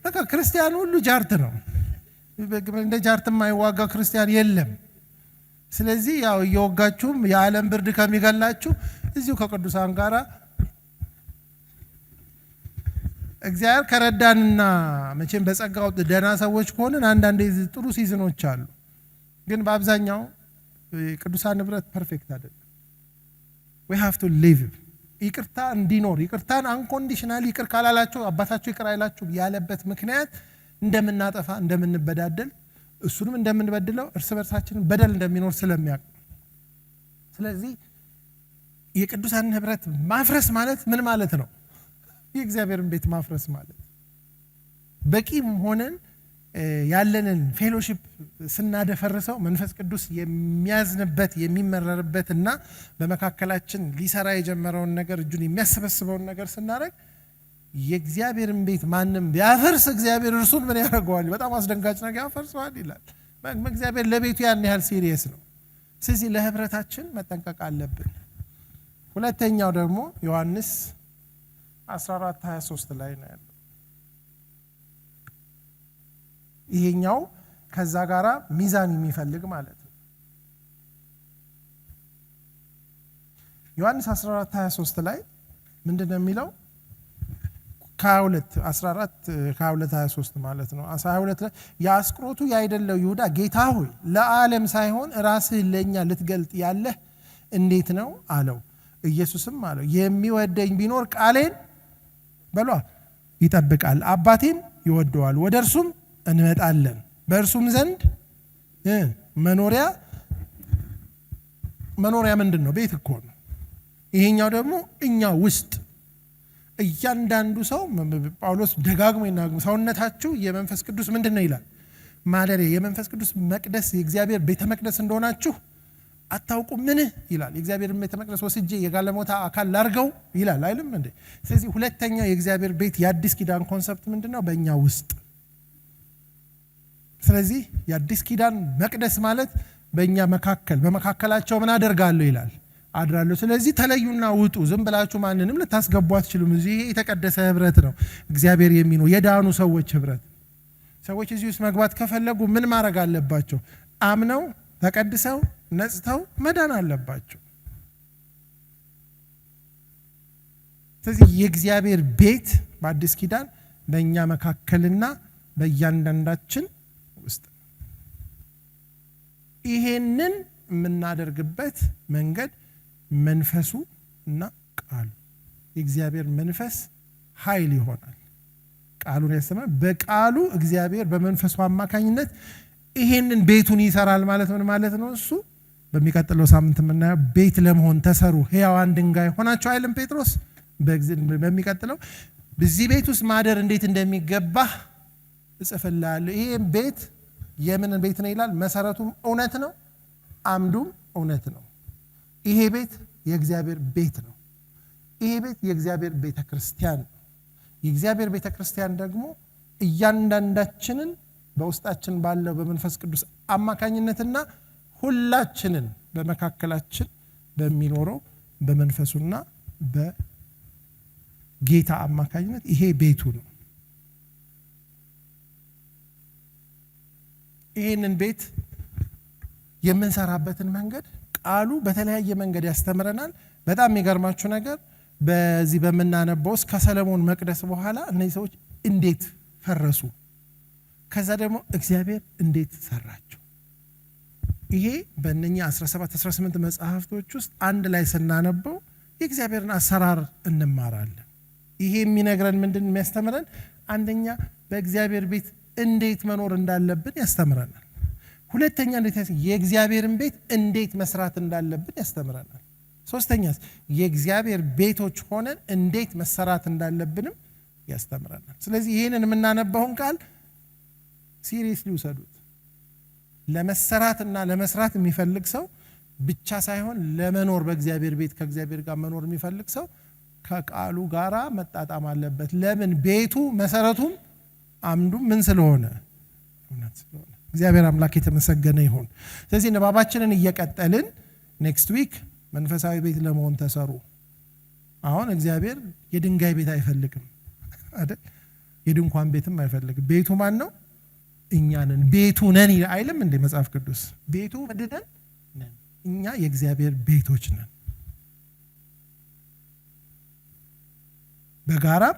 በቃ ክርስቲያን ሁሉ ጃርት ነው። እንደ ጃርት የማይዋጋ ክርስቲያን የለም። ስለዚህ ያው እየወጋችሁም የዓለም ብርድ ከሚገላችሁ እዚሁ ከቅዱሳን ጋራ እግዚአብሔር ከረዳንና መቼም በጸጋው ደህና ሰዎች ከሆንን አንዳንዴ ጥሩ ሲዝኖች አሉ። ግን በአብዛኛው ቅዱሳን ህብረት ፐርፌክት አይደለም። we have to live ይቅርታ እንዲኖር ይቅርታን አንኮንዲሽናሊ ይቅር ካላላችሁ አባታችሁ ይቅር አይላችሁ ያለበት ምክንያት እንደምናጠፋ እንደምንበዳደል እሱንም እንደምንበድለው እርስ በርሳችን በደል እንደሚኖር ስለሚያውቅ። ስለዚህ የቅዱሳን ህብረት ማፍረስ ማለት ምን ማለት ነው? የእግዚአብሔርን ቤት ማፍረስ ማለት በቂም ሆነን ያለንን ፌሎሺፕ ስናደፈርሰው መንፈስ ቅዱስ የሚያዝንበት የሚመረርበትና በመካከላችን ሊሰራ የጀመረውን ነገር እጁን የሚያሰበስበውን ነገር ስናደርግ የእግዚአብሔርን ቤት ማንም ቢያፈርስ እግዚአብሔር እርሱን ምን ያደርገዋል? በጣም አስደንጋጭ ነገር ያፈርሰዋል ይላል። እግዚአብሔር ለቤቱ ያን ያህል ሲሪየስ ነው። ስለዚህ ለህብረታችን መጠንቀቅ አለብን። ሁለተኛው ደግሞ ዮሐንስ 14:23 ላይ ነው ያለው። ይሄኛው ከዛ ጋራ ሚዛን የሚፈልግ ማለት ነው። ዮሐንስ 14:23 ላይ ምንድነው የሚለው? ከ22 ማለት ነው 12 ላይ የአስቆሮቱ ያይደለው ይሁዳ ጌታ ሆይ ለዓለም ሳይሆን ራስህ ለኛ ልትገልጥ ያለህ እንዴት ነው አለው። ኢየሱስም አለው የሚወደኝ ቢኖር ቃሌን በሏ ይጠብቃል፣ አባቴም ይወደዋል፣ ወደ እርሱም እንመጣለን፣ በእርሱም ዘንድ መኖሪያ ምንድን ነው? ቤት እኮ ነው። ይሄኛው ደግሞ እኛ ውስጥ እያንዳንዱ ሰው ጳውሎስ ደጋግሞ ይናገራል። ሰውነታችሁ የመንፈስ ቅዱስ ምንድን ነው ይላል? ማደሪያ፣ የመንፈስ ቅዱስ መቅደስ፣ የእግዚአብሔር ቤተ መቅደስ እንደሆናችሁ አታውቁም ምን ይላል? የእግዚአብሔር ቤተ መቅደስ ወስጄ የጋለሞታ አካል ላርገው ይላል አይልም እንዴ? ስለዚህ ሁለተኛው የእግዚአብሔር ቤት የአዲስ ኪዳን ኮንሰፕት ምንድነው? በእኛ ውስጥ። ስለዚህ የአዲስ ኪዳን መቅደስ ማለት በእኛ መካከል፣ በመካከላቸው ምን አደርጋለሁ ይላል? አድራለሁ። ስለዚህ ተለዩና ውጡ። ዝም ብላችሁ ማንንም ልታስገቡ አትችሉም። እዚህ የተቀደሰ ህብረት ነው፣ እግዚአብሔር የሚኖር የዳኑ ሰዎች ህብረት። ሰዎች እዚህ ውስጥ መግባት ከፈለጉ ምን ማድረግ አለባቸው? አምነው ተቀድሰው ነጽተው መዳን አለባቸው። ስለዚህ የእግዚአብሔር ቤት በአዲስ ኪዳን በእኛ መካከልና በእያንዳንዳችን ውስጥ ይሄንን የምናደርግበት መንገድ መንፈሱ እና ቃሉ፣ የእግዚአብሔር መንፈስ ኃይል ይሆናል። ቃሉን ያስተምራል። በቃሉ እግዚአብሔር በመንፈሱ አማካኝነት ይሄንን ቤቱን ይሰራል ማለት ምን ማለት ነው? እሱ በሚቀጥለው ሳምንት የምናየው ቤት ለመሆን ተሰሩ ሕያዋን ድንጋይ ሆናችሁ አይልም ጴጥሮስ? በሚቀጥለው በዚህ ቤት ውስጥ ማደር እንዴት እንደሚገባ እጽፍልሃለሁ። ይሄ ቤት የምን ቤት ነው ይላል? መሰረቱም እውነት ነው፣ አምዱም እውነት ነው። ይሄ ቤት የእግዚአብሔር ቤት ነው። ይሄ ቤት የእግዚአብሔር ቤተ ክርስቲያን ነው። የእግዚአብሔር ቤተ ክርስቲያን ደግሞ እያንዳንዳችንን በውስጣችን ባለው በመንፈስ ቅዱስ አማካኝነትና ሁላችንን በመካከላችን በሚኖረው በመንፈሱና በጌታ አማካኝነት ይሄ ቤቱ ነው። ይህንን ቤት የምንሰራበትን መንገድ ቃሉ በተለያየ መንገድ ያስተምረናል። በጣም የሚገርማችሁ ነገር በዚህ በምናነበው ውስጥ ከሰለሞን መቅደስ በኋላ እነዚህ ሰዎች እንዴት ፈረሱ፣ ከዛ ደግሞ እግዚአብሔር እንዴት ሰራቸው። ይሄ በእነኛ 17-18 መጽሐፍቶች ውስጥ አንድ ላይ ስናነበው የእግዚአብሔርን አሰራር እንማራለን። ይሄ የሚነግረን ምንድን የሚያስተምረን? አንደኛ በእግዚአብሔር ቤት እንዴት መኖር እንዳለብን ያስተምረናል። ሁለተኛ የእግዚአብሔርን ቤት እንዴት መስራት እንዳለብን ያስተምረናል። ሶስተኛስ የእግዚአብሔር ቤቶች ሆነን እንዴት መሰራት እንዳለብንም ያስተምረናል። ስለዚህ ይህንን የምናነባውን ቃል ሲሪየስሊ ውሰዱት። ለመሰራትና ለመስራት የሚፈልግ ሰው ብቻ ሳይሆን ለመኖር በእግዚአብሔር ቤት ከእግዚአብሔር ጋር መኖር የሚፈልግ ሰው ከቃሉ ጋራ መጣጣም አለበት። ለምን? ቤቱ መሰረቱም አምዱም ምን ስለሆነ? እውነት ስለሆነ። እግዚአብሔር አምላክ የተመሰገነ ይሁን። ስለዚህ ንባባችንን እየቀጠልን ኔክስት ዊክ መንፈሳዊ ቤት ለመሆን ተሰሩ። አሁን እግዚአብሔር የድንጋይ ቤት አይፈልግም አይደል? የድንኳን ቤትም አይፈልግም። ቤቱ ማን ነው? እኛ ነን። ቤቱ ነን አይልም እንዴ መጽሐፍ ቅዱስ? ቤቱ ምንድን ነን? እኛ የእግዚአብሔር ቤቶች ነን። በጋራም